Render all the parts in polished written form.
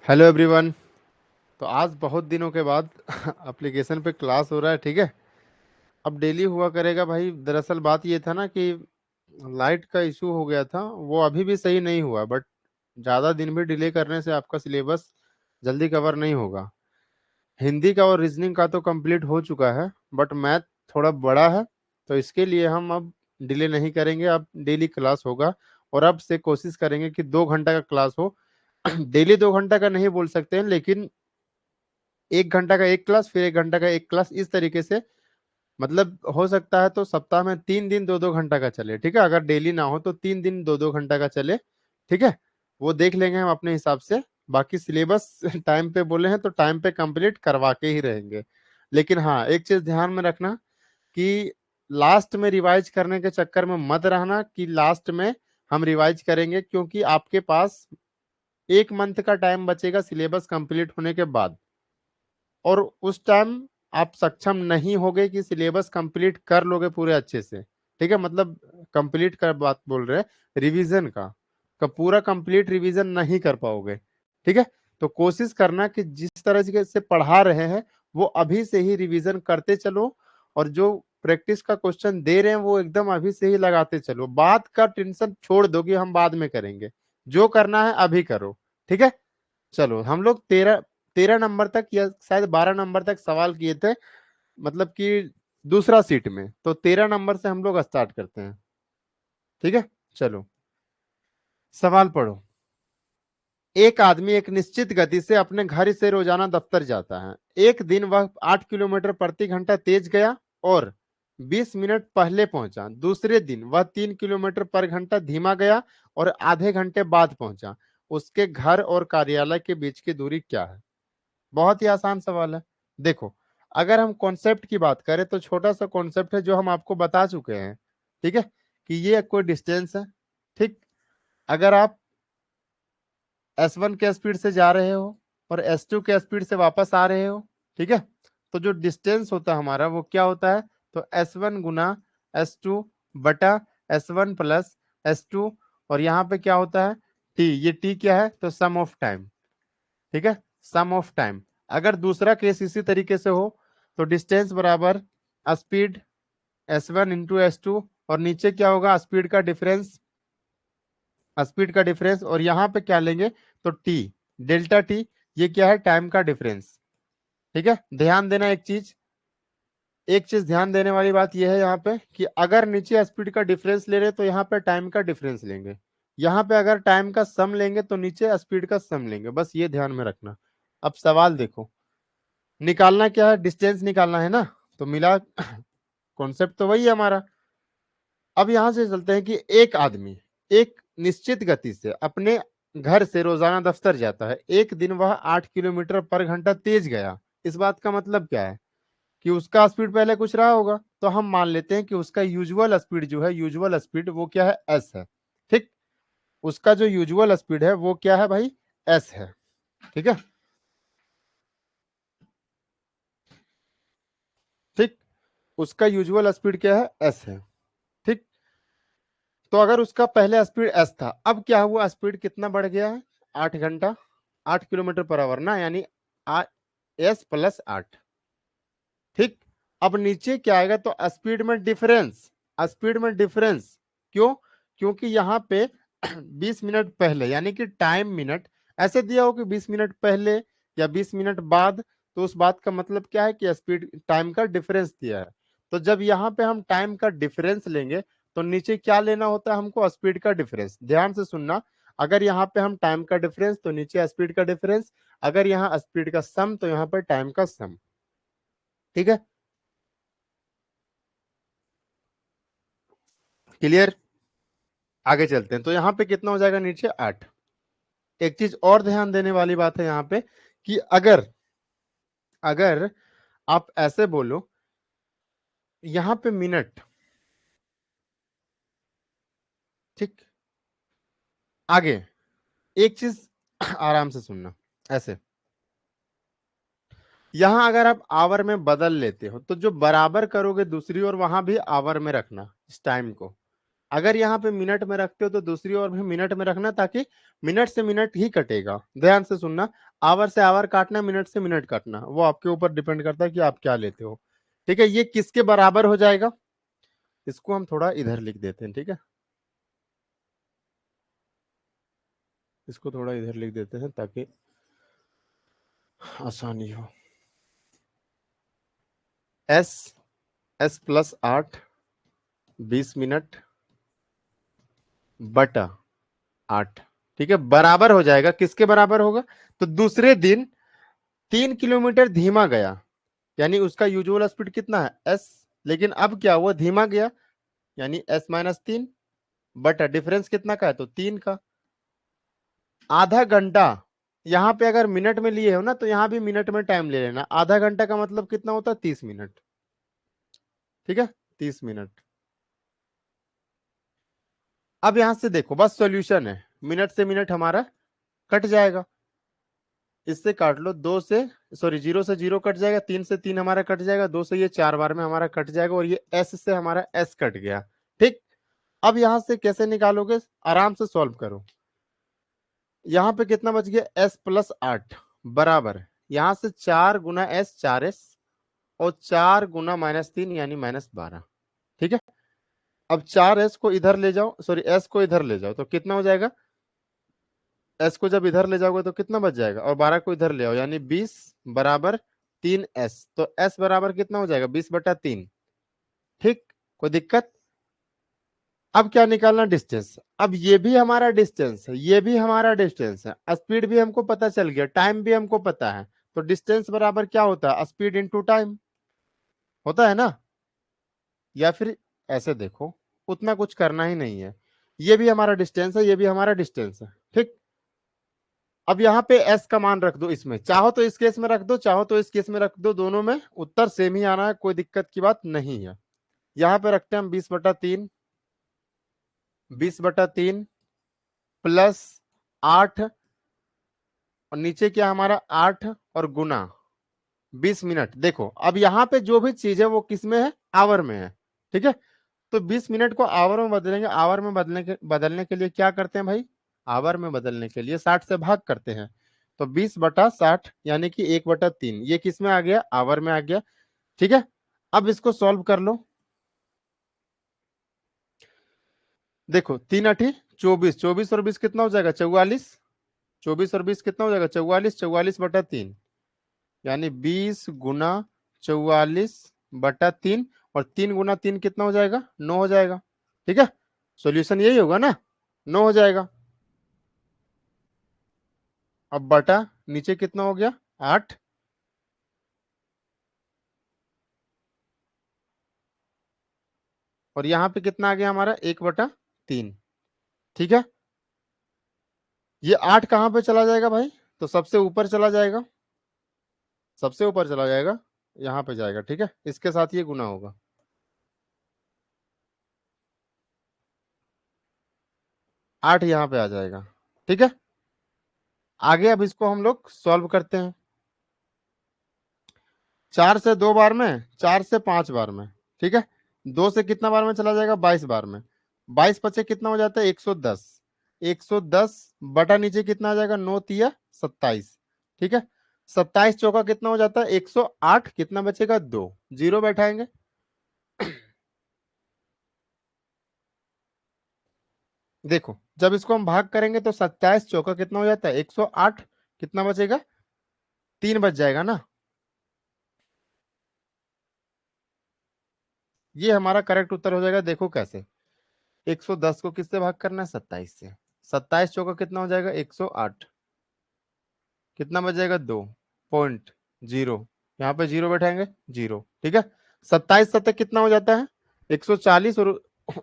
Hello everyone. तो आज बहुत दिनों के बाद एप्लीकेशन पे क्लास हो रहा है, ठीक है। अब डेली हुआ करेगा भाई। दरअसल बात ये था ना कि लाइट का इशू हो गया था, वो अभी भी सही नहीं हुआ, बट ज़्यादा दिन भी डिले करने से आपका सिलेबस जल्दी कवर नहीं होगा। हिंदी का और रीजनिंग का तो कंप्लीट हो चुका है, बट मैथ थोड़ा बड़ा है। तो इसके लिए हम अब डिले नहीं करेंगे, अब डेली क्लास होगा। और अब से कोशिश करेंगे कि 2 घंटा का क्लास हो। डेली 2 घंटा का नहीं बोल सकते हैं, लेकिन 1 घंटा का एक क्लास, फिर 1 घंटा का एक क्लास, इस तरीके से। मतलब हो सकता है तो सप्ताह में 3 दिन 2-2 घंटा का चले, ठीक है। अगर डेली ना हो तो 3 दिन 2-2 घंटा का चले, ठीक है। वो देख लेंगे हम अपने हिसाब से। बाकी सिलेबस टाइम पे बोले हैं तो टाइम पे कंप्लीट करवा के ही रहेंगे। लेकिन हाँ, एक चीज ध्यान में रखना कि लास्ट में रिवाइज करने के चक्कर में मत रहना कि लास्ट में हम रिवाइज करेंगे, क्योंकि आपके पास 1 मंथ का टाइम बचेगा सिलेबस कंप्लीट होने के बाद। और उस टाइम आप सक्षम नहीं होगे कि सिलेबस कंप्लीट कर लोगे पूरे अच्छे से, ठीक है। मतलब कंप्लीट कर बात बोल रहे हैं, रिवीजन का पूरा कंप्लीट रिवीजन नहीं कर पाओगे, ठीक है। तो कोशिश करना कि जिस तरह से पढ़ा रहे हैं वो अभी से ही रिवीजन करते चलो। और जो प्रैक्टिस का क्वेश्चन दे रहे हैं वो एकदम अभी से ही लगाते चलो। बात का टेंशन छोड़ दो कि हम बाद में करेंगे, जो करना है अभी करो, ठीक है। चलो, हम लोग 13 नंबर तक या शायद 12 नंबर तक सवाल किए थे, मतलब कि दूसरा सीट में। तो 13 नंबर से हम लोग स्टार्ट करते हैं, ठीक है। चलो, सवाल पढ़ो। एक आदमी एक निश्चित गति से अपने घर से रोजाना दफ्तर जाता है। एक दिन वह 8 किलोमीटर प्रति घंटा तेज गया और 20 मिनट पहले पहुंचा। दूसरे दिन वह 3 किलोमीटर पर घंटा धीमा गया और आधे घंटे बाद पहुंचा। उसके घर और कार्यालय के बीच की दूरी क्या है? बहुत ही आसान सवाल है। देखो, अगर हम कॉन्सेप्ट की बात करें तो छोटा सा कॉन्सेप्ट है जो हम आपको बता चुके हैं, ठीक है। कि ये कोई डिस्टेंस है, ठीक। अगर आप S1 के स्पीड से जा रहे हो और S2 के स्पीड से वापस आ रहे हो, ठीक है। तो जो डिस्टेंस होता है हमारा वो क्या होता है? तो S1 गुना S2 बटा S1 प्लस S2। और यहाँ पे क्या होता है? T। ये T क्या है? तो सम ऑफ टाइम, ठीक है। सम ऑफ टाइम। अगर दूसरा केस इसी तरीके से हो तो डिस्टेंस बराबर स्पीड S1 इंटू S2, और नीचे क्या होगा? स्पीड का डिफरेंस, स्पीड का डिफरेंस। और यहाँ पे क्या लेंगे? तो टी, डेल्टा टी। ये क्या है? टाइम का डिफरेंस, ठीक है। ध्यान देना एक चीज ध्यान देने वाली बात यह है यहाँ पे कि अगर नीचे स्पीड का डिफरेंस ले रहे तो यहाँ पे टाइम का डिफरेंस लेंगे। यहाँ पे अगर टाइम का सम लेंगे तो नीचे स्पीड का सम लेंगे, बस ये ध्यान में रखना। अब सवाल देखो, निकालना क्या है? डिस्टेंस निकालना है ना। तो मिला, कॉन्सेप्ट तो वही है हमारा। अब यहां से चलते हैं कि एक आदमी एक निश्चित गति से अपने घर से रोजाना दफ्तर जाता है। एक दिन वह 8 किलोमीटर पर घंटा तेज गया। इस बात का मतलब क्या है? कि उसका स्पीड पहले कुछ रहा होगा, तो हम मान लेते हैं कि उसका यूजुअल स्पीड जो है, यूजुअल स्पीड वो क्या है? एस है, ठीक। उसका जो यूजुअल स्पीड है वो क्या है भाई? एस है, ठीक है। ठीक, उसका यूजुअल स्पीड क्या है? एस है, ठीक। तो अगर उसका पहले स्पीड एस था, अब क्या हुआ? स्पीड कितना बढ़ गया है? 8 घंटा, 8 किलोमीटर पर आवर ना, यानी एस प्लस 8, ठीक। अब नीचे क्या आएगा? तो स्पीड में डिफरेंस, स्पीड में डिफरेंस। क्यों? क्योंकि यहाँ पे 20 मिनट पहले, यानी कि टाइम मिनट ऐसे दिया हो कि 20 मिनट पहले या 20 मिनट बाद। तो उस बात का मतलब क्या है? कि स्पीड टाइम का डिफरेंस दिया है। तो जब यहाँ पे हम टाइम का डिफरेंस लेंगे तो नीचे क्या लेना होता है हमको? स्पीड का डिफरेंस। ध्यान से सुनना, अगर यहाँ पे हम टाइम का डिफरेंस तो नीचे स्पीड का डिफरेंस। अगर यहाँ स्पीड का सम तो यहाँ पर टाइम का सम, ठीक है। क्लियर? आगे चलते हैं। तो यहाँ पे कितना हो जाएगा? नीचे 8। एक चीज और ध्यान देने वाली बात है यहाँ पे कि अगर अगर आप ऐसे बोलो, यहाँ पे मिनट, ठीक। आगे एक चीज आराम से सुनना, ऐसे यहाँ अगर आप आवर में बदल लेते हो तो जो बराबर करोगे दूसरी ओर, वहां भी आवर में रखना इस टाइम को, अगर यहाँ पे मिनट में रखते हो तो दूसरी ओर भी मिनट में रखना, ताकि मिनट से मिनट ही कटेगा। ध्यान से सुनना, आवर से आवर काटना, मिनट से मिनट काटना, वो आपके ऊपर डिपेंड करता है कि आप क्या लेते हो। ठीक है, ये किसके बराबर हो जाएगा, इसको हम थोड़ा इधर लिख देते हैं। ठीक है, इसको थोड़ा इधर लिख देते हैं ताकि आसानी हो। एस, एस प्लस 8 20 मिनट बटा 8। ठीक है, बराबर हो जाएगा, किसके बराबर होगा, तो दूसरे दिन 3 किलोमीटर धीमा गया, यानी उसका यूजुअल स्पीड कितना है एस, लेकिन अब क्या हुआ, धीमा गया, यानी S-3 बटा डिफरेंस कितना का है, तो 3 का। आधा घंटा, यहां पे अगर मिनट में लिए हो ना तो यहां भी मिनट में टाइम ले लेना। आधा घंटा का मतलब कितना होता है, 30 मिनट। ठीक है, 30 मिनट। अब यहां से देखो, बस सॉल्यूशन है, मिनट से मिनट हमारा कट जाएगा, इससे काट लो, 0 से 0 कट जाएगा, 3 से 3 हमारा कट जाएगा, 2 से ये 4 बार में हमारा कट जाएगा, और ये S से हमारा S कट गया। ठीक, अब यहां से कैसे निकालोगे, आराम से सॉल्व करो। यहां पे कितना बच गया, S+8 बराबर, यहां से 4 गुना S 4S, और 4 गुना -3 यानी -12। ठीक है, अब 4S को इधर ले जाओ, सॉरी S को इधर ले जाओ, तो कितना हो जाएगा, S को जब इधर ले जाओगे तो कितना बच जाएगा, और 12 को इधर ले आओ, यानी 20 बराबर 3S, तो S बराबर कितना हो जाएगा, 20/3। ठीक, कोई दिक्कत। अब क्या निकालना, डिस्टेंस। अब ये भी हमारा डिस्टेंस है, ये भी हमारा डिस्टेंस है, स्पीड भी हमको पता चल गया, टाइम भी हमको पता है, तो डिस्टेंस बराबर क्या होता है, स्पीड इंटू टाइम होता है ना। या फिर ऐसे देखो, उतना कुछ करना ही नहीं है, ये भी हमारा डिस्टेंस है, ये भी हमारा डिस्टेंस है। ठीक, अब यहाँ पे S का मान रख दो, इसमें चाहो तो इस केस में रख दो, चाहो तो इस केस में रख दो, दोनों में उत्तर सेम ही आना है, कोई दिक्कत की बात नहीं है। यहाँ पे रखते हैं हम 20/3, 20/3 +8, और नीचे क्या हमारा 8 और गुना 20 मिनट। देखो अब यहाँ पे जो भी चीज है वो किस में है, आवर में है। ठीक है, तो 20 मिनट को आवर में बदलेंगे, आवर में बदलने के लिए क्या करते हैं भाई, आवर में बदलने के लिए 60 से भाग करते हैं, तो 20/60 यानी कि 1/3, ये किस में आ गया, आवर में आ गया। ठीक है, अब इसको सॉल्व कर लो। देखो 3 × 8 = 24, 24 और 20 कितना हो जाएगा, 44, 24 और 20 कितना हो जाएगा, 44, 44/3, यानी 20 × 44/3, और 3 × 3 कितना हो जाएगा, 9 हो जाएगा। ठीक है, सॉल्यूशन यही होगा ना, 9 हो जाएगा। अब बटा नीचे कितना हो गया, 8, और यहाँ पे कितना आ गया हमारा, 1/3। ठीक है, ये 8 कहाँ पे चला जाएगा भाई, तो सबसे ऊपर चला जाएगा, सबसे ऊपर चला जाएगा, यहाँ पे जाएगा। ठीक है, इसके साथ ये गुना होगा, 8 यहाँ पे आ जाएगा। ठीक है, आगे अब इसको हम लोग सॉल्व करते हैं। 4 से 2 बार में, 4 से 5 बार में। ठीक है, 2 से कितना बार में चला जाएगा, 22 बार में, 22 पचे कितना हो जाता है, 110, 110 बटा नीचे कितना आ जाएगा, 9×3 = 27। ठीक है, 27 चौका कितना हो जाता है, 108, कितना बचेगा, 2, 0 बैठाएंगे। देखो जब इसको हम भाग करेंगे तो 27 चौका कितना हो जाता है, 108, कितना बचेगा, 3 बच जाएगा ना। ये हमारा करेक्ट उत्तर हो जाएगा। देखो कैसे, 110 को किससे भाग करना है, 27 से, 27 चौका कितना हो जाएगा, 108, कितना बच जाएगा, 2.0, यहाँ पे 0 बैठाएंगे, 0। ठीक है, 27 सत्ते कितना हो जाता है, 140 और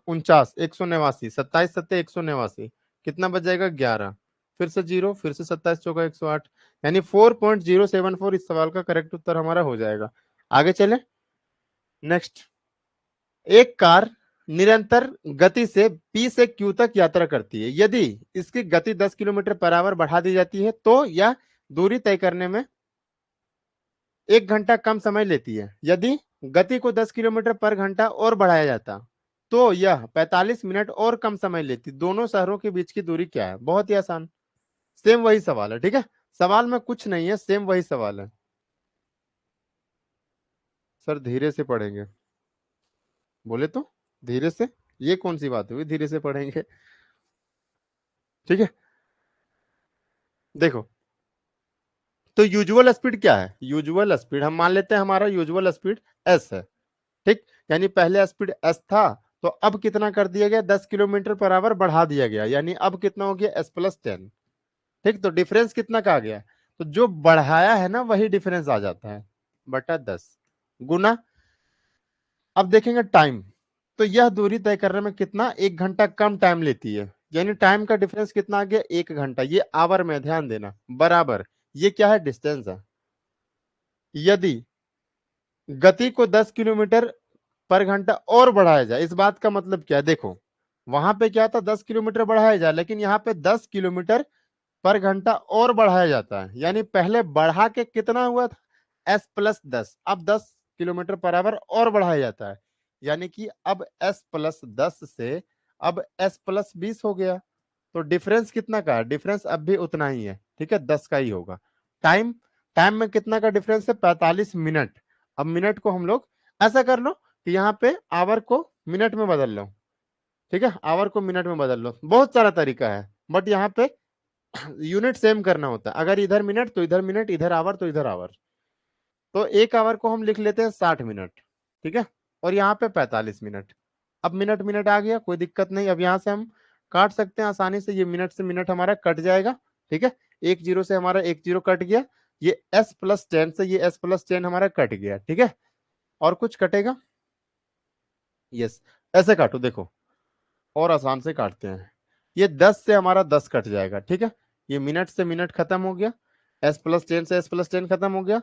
49, 189, 27 सत्ते 189, कितना बच जाएगा, 11, फिर से 0, फिर से 27 चौका 108, यानी 4.074 इस सवाल का करेक्ट उत्तर हमारा हो जाएगा। आगे चले, नेक्स्ट। एक कार निरंतर गति से P से Q तक यात्रा करती है, यदि इसकी गति 10 किलोमीटर/आवर बढ़ा दी जाती है तो यह दूरी तय करने में 1 घंटा कम समय लेती है। यदि गति को 10 किलोमीटर पर घंटा और बढ़ाया जाता तो यह 45 मिनट और कम समय लेती। दोनों शहरों के बीच की दूरी क्या है? बहुत ही आसान, सेम वही सवाल है, ठीक है। सवाल में कुछ नहीं है, सेम वही सवाल है। सर धीरे से पढ़ेंगे, बोले तो धीरे से, ये कौन सी बात हुई धीरे से पढ़ेंगे? ठीक है, देखो, तो यूजुअल स्पीड क्या है? यूजुअल स्पीड हम मान लेते हैं हमारा यूजुअल स्पीड एस है, ठीक। यानी पहले स्पीड एस था, तो अब कितना कर दिया गया? 10 किलोमीटर पर आवर बढ़ा दिया गया, यानी अब कितना हो गया? S+10, ठीक। तो डिफरेंस कितना का आ गया? तो जो बढ़ाया है ना वही डिफरेंस आ जाता है, बटा 10 गुना। अब देखेंगे टाइम, तो यह दूरी तय करने में कितना? 1 घंटा कम टाइम लेती है, यानी टाइम का डिफरेंस कितना आ गया? 1 घंटा। ये आवर में, ध्यान देना, बराबर ये क्या है? डिस्टेंस है। यदि गति को 10 किलोमीटर पर घंटा और बढ़ाया जाए, इस बात का मतलब क्या है? देखो, वहां पे क्या था? 10 किलोमीटर बढ़ाया जाए, लेकिन यहाँ पे 10 किलोमीटर पर घंटा और बढ़ाया जाता है, यानी पहले बढ़ा के कितना हुआ था? S+10, अब 10 किलोमीटर पर आवर और बढ़ाया जाता है, यानी कि अब S+10 से अब S+20 हो गया। तो डिफरेंस कितना का है? डिफरेंस अब भी उतना ही है, ठीक है, 10 का ही होगा। टाइम, टाइम में कितना का डिफरेंस है? 45 मिनट। अब मिनट को हम लोग ऐसा कर लो कि यहाँ पे आवर को मिनट में बदल लो, ठीक है, आवर को मिनट में बदल लो। बहुत सारा तरीका है, बट यहाँ पे यूनिट सेम करना होता है। अगर इधर मिनट तो इधर मिनट, इधर आवर तो इधर आवर। तो एक आवर को हम लिख लेते हैं 60 मिनट, ठीक है, और यहाँ पे 45 मिनट। अब मिनट मिनट आ गया, कोई दिक्कत नहीं। अब यहाँ से हम काट सकते हैं आसानी से, ये मिनट से मिनट हमारा कट जाएगा, ठीक है। एक जीरो से हमारा एक जीरो कट गया, ये S+10 से ये S+10 हमारा कट गया, ठीक है। और कुछ कटेगा? यस, ऐसे काटो, देखो, और आसान से काटते हैं। ये 10 से हमारा 10 कट जाएगा, ठीक है। ये मिनट से मिनट खत्म हो गया, S+10 से S+10 खत्म हो गया,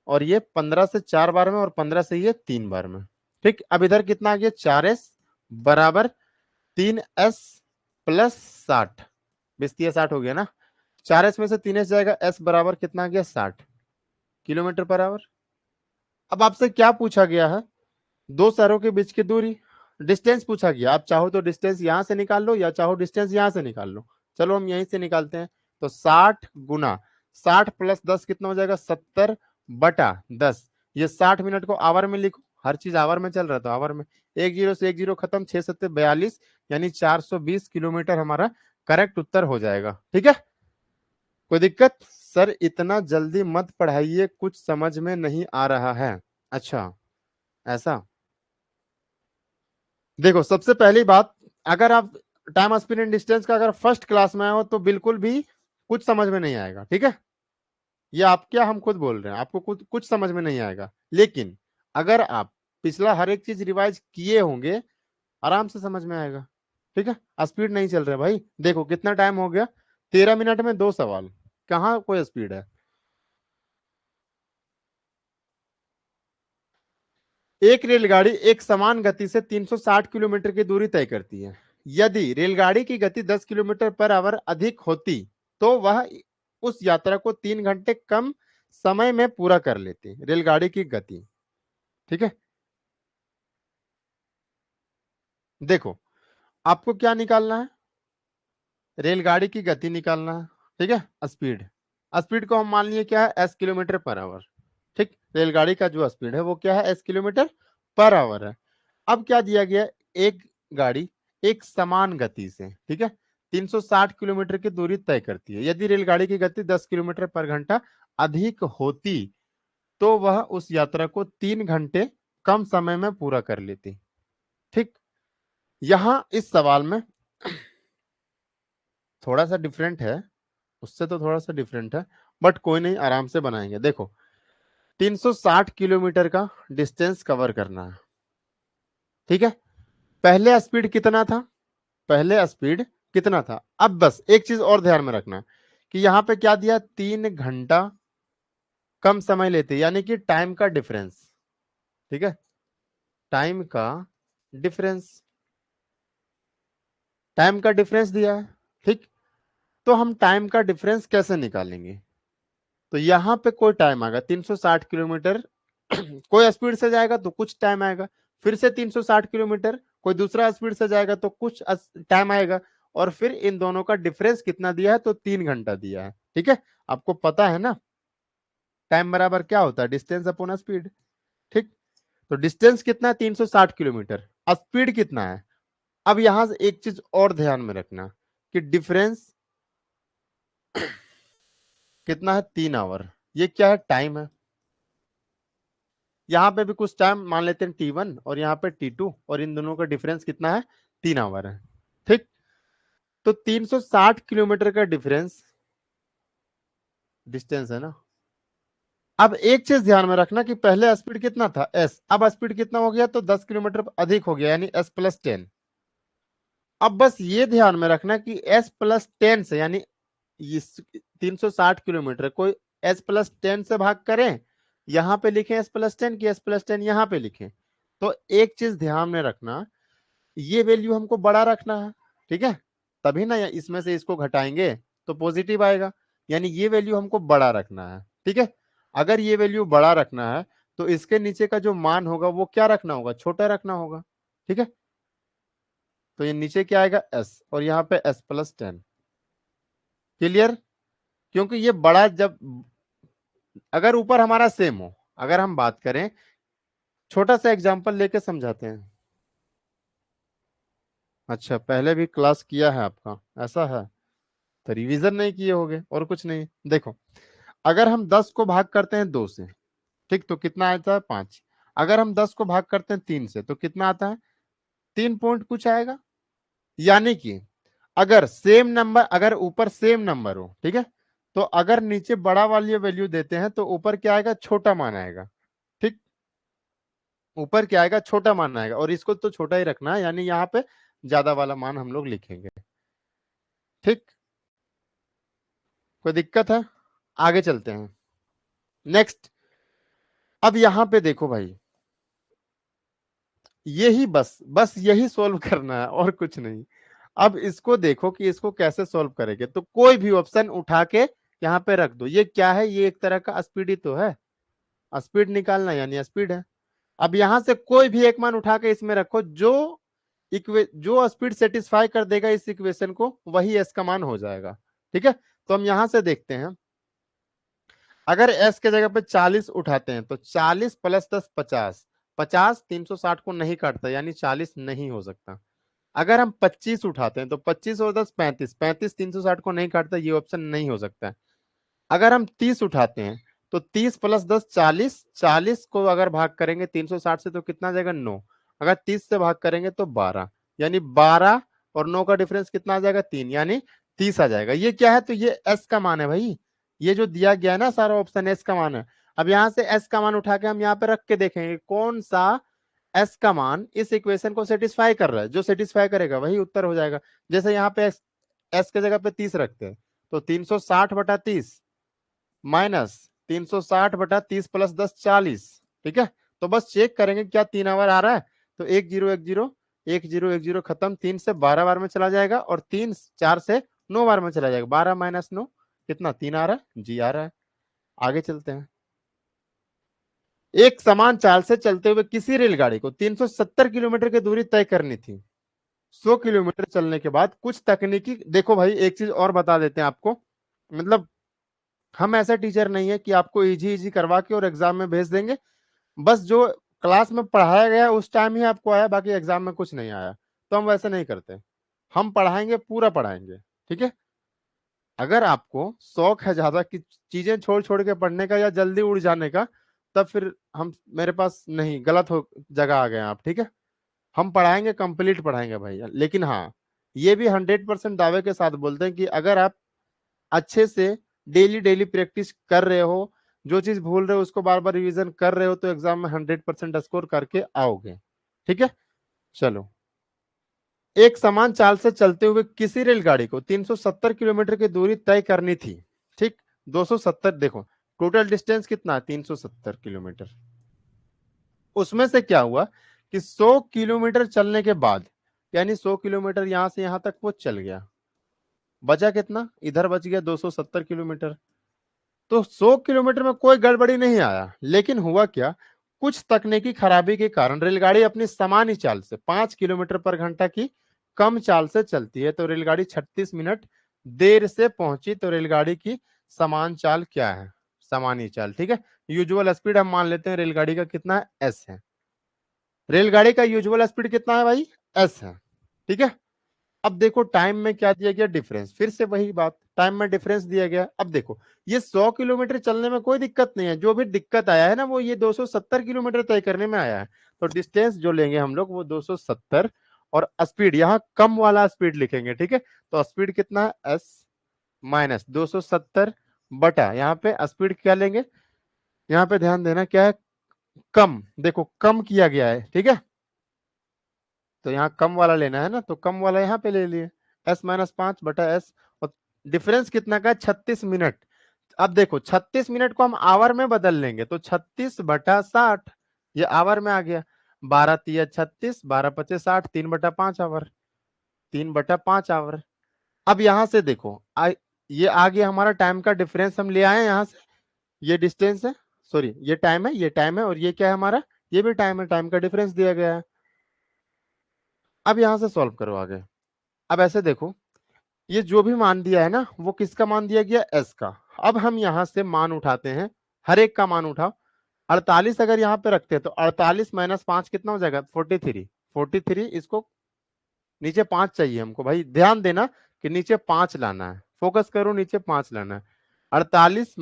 और ये 15 से 4 बार में, और 15 से ये 3 बार में, ठीक। अब इधर कितना आ गया? 4S बराबर 3S+60, 20×60 हो गया ना। 4S में से 3S जाएगा, S बराबर कितना आ गया? 60 किलोमीटर पर आवर। अब आपसे क्या पूछा गया है? दो शहरों के बीच की दूरी, डिस्टेंस पूछा गया। आप चाहो तो डिस्टेंस यहां से निकाल लो, या चाहो डिस्टेंस यहां से निकाल लो। चलो हम यहीं से निकालते हैं। तो 60 गुना 60+10 कितना हो जाएगा? 70/10। ये 60 मिनट को आवर में लिखो, हर चीज आवर में चल रहा था, आवर में। एक जीरो से एक जीरो खत्म, 6×7=42, यानी 420 किलोमीटर हमारा करेक्ट उत्तर हो जाएगा, ठीक है। कोई दिक्कत? सर इतना जल्दी मत पढ़ाइए, कुछ समझ में नहीं आ रहा है। अच्छा, ऐसा। देखो, सबसे पहली बात, अगर आप टाइम स्पीड एंड डिस्टेंस का अगर फर्स्ट क्लास में आए हो तो बिल्कुल भी कुछ समझ में नहीं आएगा, ठीक है। ये आप क्या, हम खुद बोल रहे हैं, आपको कुछ कुछ समझ में नहीं आएगा। लेकिन अगर आप पिछला हर एक चीज रिवाइज किए होंगे, आराम से समझ में आएगा, ठीक है। स्पीड नहीं चल रहा भाई, देखो कितना टाइम हो गया? 13 मिनट में 2 सवाल, कहाँ कोई स्पीड है? एक रेलगाड़ी एक समान गति से 360 किलोमीटर की दूरी तय करती है। यदि रेलगाड़ी की गति 10 किलोमीटर पर आवर अधिक होती, तो वह उस यात्रा को 3 घंटे कम समय में पूरा कर लेती। रेलगाड़ी की गति, ठीक है। देखो, आपको क्या निकालना है? रेलगाड़ी की गति निकालना है, ठीक है। स्पीड, स्पीड को हम मान लिए क्या है? S किलोमीटर पर आवर, ठीक। रेलगाड़ी का जो स्पीड है वो क्या है? S किलोमीटर पर आवर है। अब क्या दिया गया? एक गाड़ी एक समान गति से, ठीक है, 360 किलोमीटर की दूरी तय करती है। यदि रेलगाड़ी की गति 10 किलोमीटर पर घंटा अधिक होती, तो वह उस यात्रा को 3 घंटे कम समय में पूरा कर लेती, ठीक। यहां इस सवाल में थोड़ा सा डिफरेंट है, उससे तो थोड़ा सा डिफरेंट है, बट कोई नहीं, आराम से बनाएंगे। देखो, 360 किलोमीटर का डिस्टेंस कवर करना है, ठीक है। पहले स्पीड कितना था? पहले स्पीड कितना था? अब बस एक चीज और ध्यान में रखना कि यहां पे क्या दिया? 3 घंटा कम समय लेते, यानी कि टाइम का डिफरेंस, ठीक है। टाइम का डिफरेंस, टाइम का डिफरेंस दिया है, ठीक। तो हम टाइम का डिफरेंस कैसे निकालेंगे? तो यहां पे कोई टाइम आएगा 360 किलोमीटर, कोई स्पीड से जाएगा तो कुछ टाइम आएगा, फिर से 360 किलोमीटर, कोई दूसरा स्पीड से जाएगा तो कुछ टाइम आएगा, और फिर इन दोनों का डिफरेंस कितना दिया है, तो 3 घंटा दिया है। ठीक है, आपको पता है ना टाइम बराबर क्या होता है, डिस्टेंस अपॉन स्पीड। ठीक, तो डिस्टेंस कितना है, 360 किलोमीटर, स्पीड कितना है। अब यहां से एक चीज और ध्यान में रखना कि डिफरेंस कितना है, 3 आवर। ये क्या है, टाइम है। यहाँ पे भी कुछ टाइम मान लेते हैं T1 और यहाँ पे T2, और इन दोनों का डिफरेंस कितना है, 3 आवर है। ठीक, तो 360 किलोमीटर का डिफरेंस डिस्टेंस है ना। अब एक चीज ध्यान में रखना कि पहले स्पीड कितना था, s, अब स्पीड कितना हो गया, तो 10 किलोमीटर अधिक हो गया, यानी s+10। अब बस ये ध्यान में रखना कि s+10 से, यानी इस 360 किलोमीटर को s+10 से भाग करें, यहां पे लिखें s+10 की s+10 यहां पे लिखें, तो एक चीज ध्यान में रखना, ये वैल्यू हमको बड़ा रखना है। ठीक है, तभी ना इसमें से इसको घटाएंगे तो पॉजिटिव आएगा, यानी ये वैल्यू हमको बड़ा रखना है। ठीक है, अगर ये वैल्यू बड़ा रखना है तो इसके नीचे का जो मान होगा वो क्या रखना होगा, छोटा रखना होगा। ठीक है, तो ये नीचे क्या आएगा, s, और यहाँ पे s+10। क्लियर, क्योंकि ये बड़ा जब, अगर ऊपर हमारा सेम हो, अगर हम बात करें, छोटा सा एग्जांपल लेके समझाते हैं। अच्छा, पहले भी क्लास किया है आपका, ऐसा है, तो रिवीजन नहीं किए होगे, और कुछ नहीं। देखो, अगर हम 10 को भाग करते हैं 2 से, ठीक, तो कितना आता है, 5। अगर हम 10 को भाग करते हैं 3 से, तो कितना आता है, 3 पॉइंट कुछ आएगा। यानी कि अगर सेम नंबर, अगर ऊपर सेम नंबर हो, ठीक है, तो अगर नीचे बड़ा वाली वैल्यू देते हैं तो ऊपर क्या आएगा, छोटा मान आएगा। ठीक, ऊपर क्या आएगा, छोटा मान आएगा, और इसको तो छोटा ही रखना है, यानी यहाँ पे ज्यादा वाला मान हम लोग लिखेंगे। ठीक, कोई दिक्कत है, आगे चलते हैं। नेक्स्ट, अब यहां पे देखो भाई, यही बस यही सोल्व करना है, और कुछ नहीं। अब इसको देखो कि इसको कैसे सोल्व करेंगे, तो कोई भी ऑप्शन उठा के यहाँ पे रख दो। ये क्या है, ये एक तरह का स्पीड ही तो है, स्पीड निकालना यानी स्पीड है। अब यहां से कोई भी एक मान उठा के इसमें रखो, जो स्पीड सेटिस्फाई कर देगा इस इक्वेशन को, वही एस का मान हो जाएगा। ठीक है, तो हम यहां से देखते हैं, अगर s के जगह पे 40 उठाते हैं तो 40 + 10 50, 50 360 को नहीं काटता, यानी 40 नहीं हो सकता। अगर हम 25 उठाते हैं तो 25 और 10 35, 35 360 को नहीं काटता, ये ऑप्शन नहीं हो सकता है। अगर हम 30 उठाते हैं तो 30 + 10 40, 40 को अगर भाग करेंगे 360 से तो कितना आ जाएगा, 9। अगर 30 से भाग करेंगे तो 12, यानी 12 और 9 का डिफरेंस कितना आ जाएगा, 3, यानी 30 आ जाएगा। ये क्या है, तो ये एस का मान है भाई, ये जो दिया गया है ना सारा ऑप्शन एस का मान है। अब यहाँ से एस का मान उठा के हम यहाँ पे रख के देखेंगे कौन सा एस का मान इस इक्वेशन को सेटिस्फाई कर रहा है, जो सेटिस्फाई करेगा वही उत्तर हो जाएगा। जैसे यहाँ पे एस के जगह पे 30 रखते हैं, तो 360/30 माइनस 360/30 + 10 40। ठीक है, तो बस चेक करेंगे क्या 3 आवर आ रहा है, तो 1 0 1 0 1 0 1 0 खत्म, 3 से 12 बार में चला जाएगा, और 3 4 से 9 बार में चला जाएगा, 12 - 9 कितना, 3 आ रहा है, जी आ रहा है। आगे चलते हैं। एक समान चाल से चलते हुए किसी रेलगाड़ी को 370 किलोमीटर की दूरी तय करनी थी। 100 किलोमीटर चलने के बाद कुछ तकनीकी, देखो भाई एक चीज और बता देते हैं आपको, मतलब हम ऐसा टीचर नहीं है कि आपको इजी इजी करवा के और एग्जाम में भेज देंगे। बस जो क्लास में पढ़ाया गया उस टाइम ही आपको आया, बाकी एग्जाम में कुछ नहीं आया, तो हम वैसे नहीं करते। हम पढ़ाएंगे, पूरा पढ़ाएंगे। ठीक है, अगर आपको शौक है ज्यादा कि चीजें छोड़ छोड़ के पढ़ने का या जल्दी उड़ जाने का, तब फिर हम, मेरे पास नहीं, गलत हो जगह आ गए आप। ठीक है, हम पढ़ाएंगे, कंप्लीट पढ़ाएंगे भाई, लेकिन हाँ, ये भी 100% दावे के साथ बोलते हैं कि अगर आप अच्छे से डेली डेली प्रैक्टिस कर रहे हो, जो चीज भूल रहे हो उसको बार बार रिवीजन कर रहे हो, तो एग्जाम में 100% स्कोर करके आओगे। ठीक है, चलो। एक समान चाल से चलते हुए किसी रेलगाड़ी को 370 किलोमीटर की दूरी तय करनी थी। ठीक, 270, देखो टोटल डिस्टेंस कितना है, 370 किलोमीटर। उसमें से क्या हुआ कि 100 किलोमीटर चलने के बाद, यानी 100 किलोमीटर यहां से यहां तक वो चल गया, बचा कितना, इधर बच गया 270 किलोमीटर। तो 100 किलोमीटर में कोई गड़बड़ी नहीं आया, लेकिन हुआ क्या, कुछ तकनीकी खराबी के कारण रेलगाड़ी अपनी सामान्य चाल से 5 किलोमीटर पर घंटा की कम चाल से चलती है, तो रेलगाड़ी 36 मिनट देर से पहुंची, तो रेलगाड़ी की समान चाल क्या है? सामान्य चाल, ठीक है। यूजुअल स्पीड हम मान लेते हैं रेलगाड़ी का कितना है, एस है। रेलगाड़ी का यूजुअल स्पीड कितना है भाई, एस है, ठीक है। अब देखो टाइम में क्या दिया गया, डिफरेंस, फिर से वही बात, टाइम में डिफरेंस दिया गया। अब देखो ये 100 किलोमीटर चलने में कोई दिक्कत नहीं है, जो भी दिक्कत आया है ना वो ये 270 किलोमीटर तय करने में आया है। तो डिस्टेंस जो लेंगे हम लोग वो 270, और स्पीड यहाँ कम वाला स्पीड लिखेंगे, ठीक है। तो स्पीड कितना है, एस माइनस 270 बटा यहाँ पे स्पीड क्या लेंगे, यहाँ पे ध्यान देना क्या है, कम, देखो कम किया गया है, ठीक है। तो यहाँ कम वाला लेना है ना, तो कम वाला यहाँ पे ले लिए, S-5 बटा एस, और डिफरेंस कितना का है, 36 मिनट। अब देखो 36 मिनट को हम आवर में बदल लेंगे, तो 36/60 ये आवर में आ गया। 12×3 = 36, 12×5 = 60, 3/5 आवर, 3/5 आवर। अब यहां से देखो ये आ गया हमारा टाइम का डिफरेंस, हम ले आए यहां से, ये डिस्टेंस है, सॉरी ये टाइम है, ये टाइम है, और ये क्या है हमारा, ये भी टाइम है, टाइम का डिफरेंस दिया गया है। अब यहां से सॉल्व करो आगे। अब ऐसे देखो, ये जो भी मान दिया है ना वो किसका मान दिया गया, एस का। अब हम यहां से मान उठाते हैं, हर एक का मान उठाओ। 48 अगर यहाँ पे रखते हैं तो 48 - 5 कितना हो जाएगा, 43। 43, इसको नीचे 5 चाहिए हमको भाई, ध्यान देना कि नीचे 5 लाना है, फोकस करो, नीचे 5 लाना है। 48 -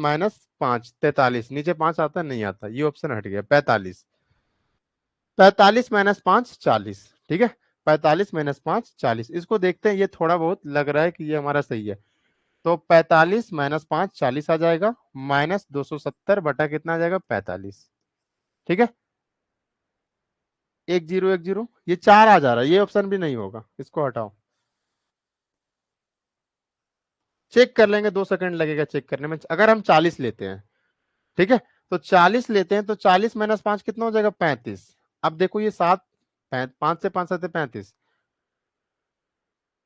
5 43, नीचे 5 आता नहीं आता, ये ऑप्शन हट गया, 45। 45 - 5 40, ठीक है। 45 - 5 40, इसको देखते हैं, ये थोड़ा बहुत लग रहा है कि ये हमारा सही है। तो 45 - 5 40 आ जाएगा, माइनस 270 बटा कितना आ जाएगा, 45, ठीक है। 1010, ये 4 आ जा रहा है, ये ऑप्शन भी नहीं होगा, इसको हटाओ। चेक कर लेंगे, 2 सेकंड लगेगा चेक करने में। अगर हम 40 लेते हैं, ठीक है, तो 40 लेते हैं तो 40 - 5 कितना हो जाएगा, 35। अब देखो ये 7, 5 से 5 7 35,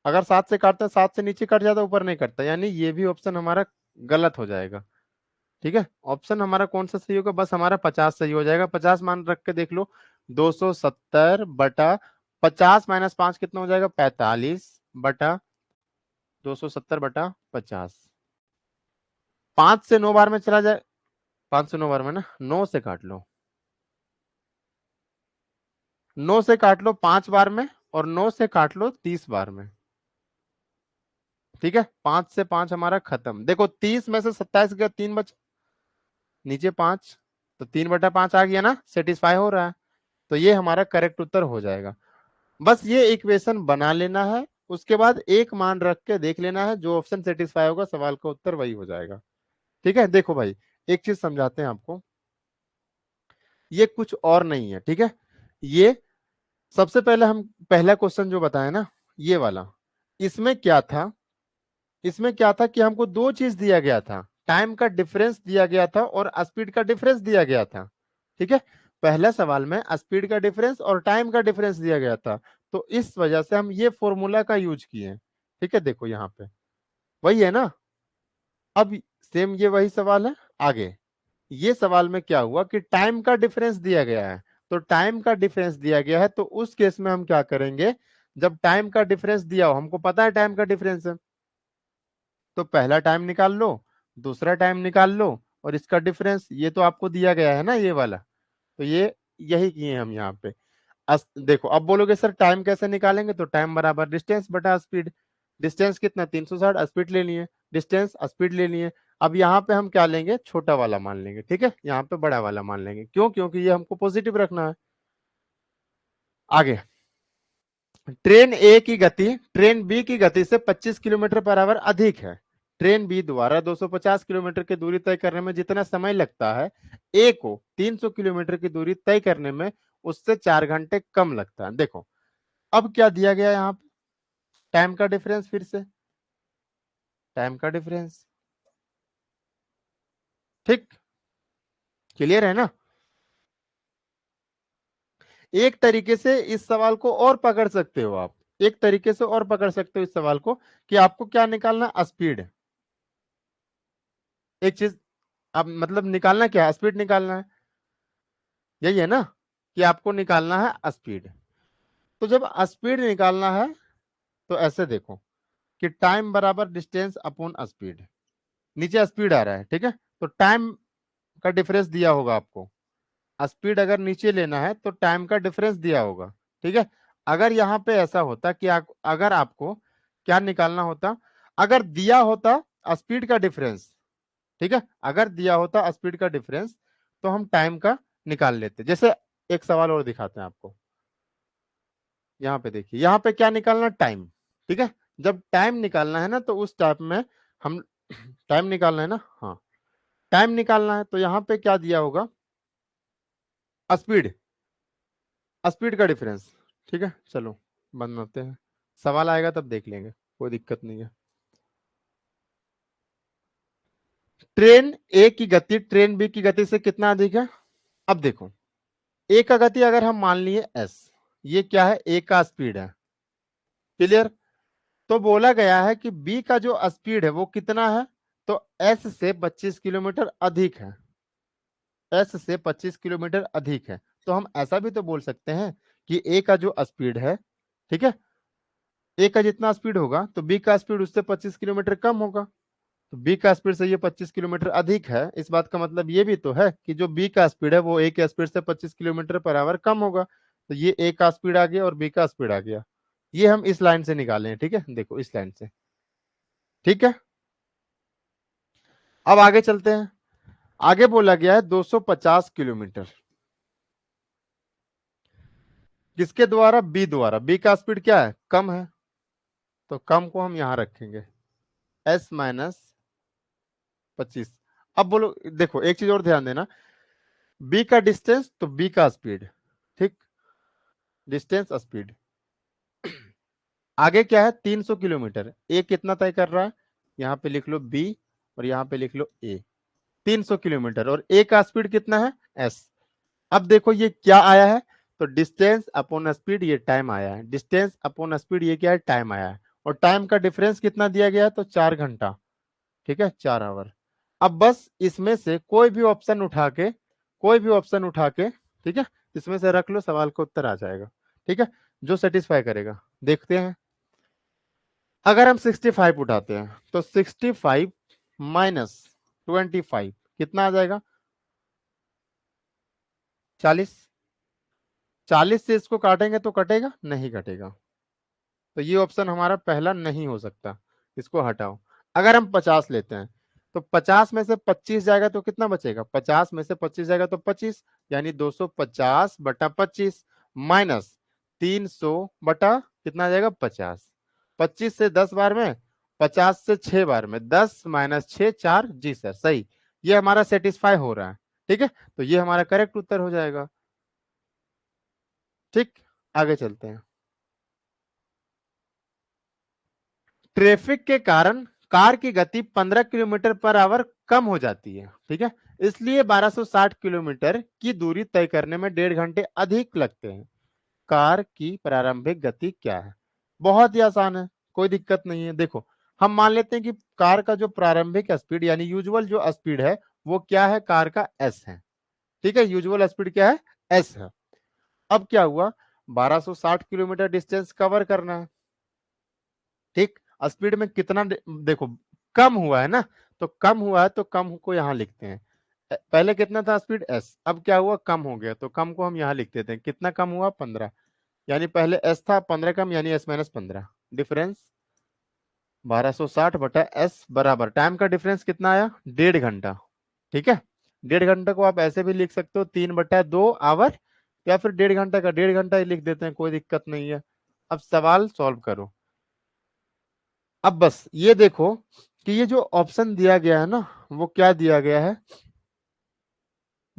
अगर 7 से काटते हैं, 7 से नीचे कट जाता है, ऊपर नहीं कटता, यानी ये भी ऑप्शन हमारा गलत हो जाएगा, ठीक है। ऑप्शन हमारा कौन सा सही होगा, बस हमारा 50 सही हो जाएगा। 50 मान रख के देख लो, 270/50 - 5 कितना हो जाएगा, 45/270/50। 5 से 9 बार में चला जाए, 5 से 9 बार में ना, 9 से काट लो, 9 से काट लो 5 बार में, और 9 से काट लो 30 बार में, ठीक है। 5 से 5 हमारा खत्म। देखो 30 में से 27 गया, 3 बच, नीचे 5, तो 3/5 आ गया ना, सेटिस्फाई हो रहा है, तो ये हमारा करेक्ट उत्तर हो जाएगा। बस ये इक्वेशन बना लेना है, उसके बाद एक मान रख के देख लेना है, जो ऑप्शन सेटिस्फाई होगा सवाल का उत्तर वही हो जाएगा, ठीक है। देखो भाई एक चीज समझाते हैं आपको, ये कुछ और नहीं है, ठीक है। ये सबसे पहले हम पहला क्वेश्चन जो बताया ना, ये वाला, इसमें क्या था, इसमें क्या था कि हमको दो चीज दिया गया था, टाइम का डिफरेंस दिया गया था और स्पीड का डिफरेंस दिया गया था, ठीक है। पहला सवाल में स्पीड का डिफरेंस और टाइम का डिफरेंस दिया गया था, तो इस वजह से हम ये फॉर्मूला का यूज किए, ठीक है। देखो यहाँ पे वही है ना, अब सेम ये वही सवाल है आगे। ये सवाल में क्या हुआ कि टाइम का डिफरेंस दिया गया है, तो टाइम का डिफरेंस दिया गया है, तो उस केस में हम क्या करेंगे, जब टाइम का डिफरेंस दिया हो, हमको पता है टाइम का डिफरेंस है, तो पहला टाइम निकाल लो, दूसरा टाइम निकाल लो, और इसका डिफरेंस ये तो आपको दिया गया है ना, ये वाला, तो ये यही किए हम यहाँ पे। देखो अब बोलोगे सर टाइम कैसे निकालेंगे, तो टाइम बराबर डिस्टेंस बटा स्पीड, डिस्टेंस कितना 360, स्पीड ले लिए, डिस्टेंस स्पीड ले लिए। अब यहाँ पे हम क्या लेंगे, छोटा वाला मान लेंगे, ठीक है, यहाँ पे बड़ा वाला मान लेंगे, क्यों, क्योंकि ये हमको पॉजिटिव रखना है। आगे, ट्रेन ए की गति ट्रेन बी की गति से 25 किलोमीटर पर आवर अधिक है। ट्रेन बी द्वारा 250 किलोमीटर की दूरी तय करने में जितना समय लगता है, ए को 300 किलोमीटर की दूरी तय करने में उससे 4 घंटे कम लगता है। देखो अब क्या दिया गया यहाँ पे, टाइम का डिफरेंस, फिर से टाइम का डिफरेंस, ठीक, क्लियर है ना। एक तरीके से इस सवाल को और पकड़ सकते हो आप, एक तरीके से और पकड़ सकते हो इस सवाल को, कि आपको क्या निकालना, स्पीड, एक चीज, अब मतलब निकालना क्या है, स्पीड निकालना है। यही है ना कि आपको निकालना है स्पीड। तो जब स्पीड निकालना है तो ऐसे देखो कि टाइम बराबर डिस्टेंस अपॉन स्पीड। नीचे स्पीड आ रहा है, ठीक है, तो टाइम का डिफरेंस दिया होगा आपको। स्पीड अगर नीचे लेना है तो टाइम का डिफरेंस दिया होगा, ठीक है। अगर यहाँ पे ऐसा होता कि अगर आपको क्या निकालना होता, अगर दिया होता स्पीड का डिफरेंस, ठीक है, अगर दिया होता स्पीड का डिफरेंस तो हम टाइम का निकाल लेते। जैसे एक सवाल और दिखाते हैं आपको। यहाँ पे देखिए, यहाँ पे क्या निकालना, टाइम, ठीक है। जब टाइम निकालना है ना तो उस टाइप में हम टाइम निकालना है ना, हाँ, टाइम निकालना है तो यहाँ पे क्या दिया होगा, स्पीड, स्पीड का डिफरेंस, ठीक है। चलो बनाते हैं, सवाल आएगा तब देख लेंगे, कोई दिक्कत नहीं है। ट्रेन ए की गति ट्रेन बी की गति से कितना अधिक है। अब देखो, ए का गति अगर हम मान लिए एस, ये क्या है, ए का स्पीड है, क्लियर। तो बोला गया है कि बी का जो स्पीड है वो कितना है, तो एस से 25 किलोमीटर अधिक है, एस से 25 किलोमीटर अधिक है। तो हम ऐसा भी तो बोल सकते हैं कि ए का जो स्पीड है, ठीक है, ए का जितना स्पीड होगा तो बी का स्पीड उससे 25 किलोमीटर कम होगा। तो बी का स्पीड से ये 25 किलोमीटर अधिक है, इस बात का मतलब ये भी तो है कि जो बी का स्पीड है वो ए के स्पीड से 25 किलोमीटर पर आवर कम होगा। तो ये ए का स्पीड आ गया और बी का स्पीड आ गया। ये हम इस लाइन से निकाले हैं, ठीक है, देखो इस लाइन से, ठीक है। अब आगे चलते हैं। आगे बोला गया है 250 किलोमीटर, किसके द्वारा, बी द्वारा। बी का स्पीड क्या है, कम है, तो कम को हम यहां रखेंगे, एस माइनस 25। अब बोलो, देखो एक चीज और ध्यान देना, बी का डिस्टेंस तो बी का स्पीड, ठीक, डिस्टेंस स्पीड। आगे क्या है, 300 किलोमीटर, ए कितना तय कर रहा है, यहाँ पे लिख लो बी और यहाँ पे लिख लो ए, 300 किलोमीटर, और ए का स्पीड कितना है, एस। अब देखो ये क्या आया है, तो डिस्टेंस अपॉन स्पीड, ये टाइम आया है, डिस्टेंस अपॉन स्पीड, ये क्या है, टाइम आया है। और टाइम का डिफरेंस कितना दिया गया है, तो 4 घंटा, ठीक है, 4 आवर। अब बस इसमें से कोई भी ऑप्शन उठा के, कोई भी ऑप्शन उठा के, ठीक है, इसमें से रख लो, सवाल का उत्तर आ जाएगा, ठीक है, जो सेटिस्फाई करेगा। देखते हैं, अगर हम 65 उठाते हैं तो 65 माइनस 25 कितना आ जाएगा, 40। 40 से इसको काटेंगे तो कटेगा, नहीं कटेगा, तो ये ऑप्शन हमारा पहला नहीं हो सकता, इसको हटाओ। अगर हम 50 लेते हैं तो 50 में से 25 जाएगा तो कितना बचेगा, 50 में से 25 जाएगा तो 25, यानी 250 बटा 25 माइनस 300 बटा कितना आ जाएगा, 50। 25 से 10 बार में, 50 से 6 बार में, 10 माइनस 6 4, जी सर सही, ये हमारा सेटिस्फाई हो रहा है, ठीक है, तो ये हमारा करेक्ट उत्तर हो जाएगा। ठीक, आगे चलते हैं। ट्रैफिक के कारण कार की गति 15 किलोमीटर पर आवर कम हो जाती है, ठीक है, इसलिए 1260 किलोमीटर की दूरी तय करने में 1.5 घंटे अधिक लगते हैं। कार की प्रारंभिक गति क्या है। बहुत ही आसान है, कोई दिक्कत नहीं है। देखो, हम मान लेते हैं कि कार का जो प्रारंभिक स्पीड यानी यूजुअल जो स्पीड है वो क्या है, कार का एस है, ठीक है, यूजुअल स्पीड क्या है, एस है। अब क्या हुआ, 1260 किलोमीटर डिस्टेंस कवर करना है, ठीक, स्पीड में कितना देखो कम हुआ है ना, तो कम हुआ है तो कम को यहाँ लिखते हैं। पहले कितना था स्पीड एस, अब क्या हुआ, कम हो गया, तो कम को हम यहाँ लिख देते हैं, कितना कम हुआ, 15, यानी पहले एस था 15 कम, यानी एस माइनस 15, डिफरेंस 1260 बटा एस बराबर टाइम का डिफरेंस कितना आया, 1.5 घंटा, ठीक है। 1.5 घंटा को आप ऐसे भी लिख सकते हो 3/2 आवर, या फिर 1.5 घंटा का 1.5 घंटा ही लिख देते हैं, कोई दिक्कत नहीं है। अब सवाल सॉल्व करो। अब बस ये देखो कि ये जो ऑप्शन दिया गया है ना, वो क्या दिया गया है,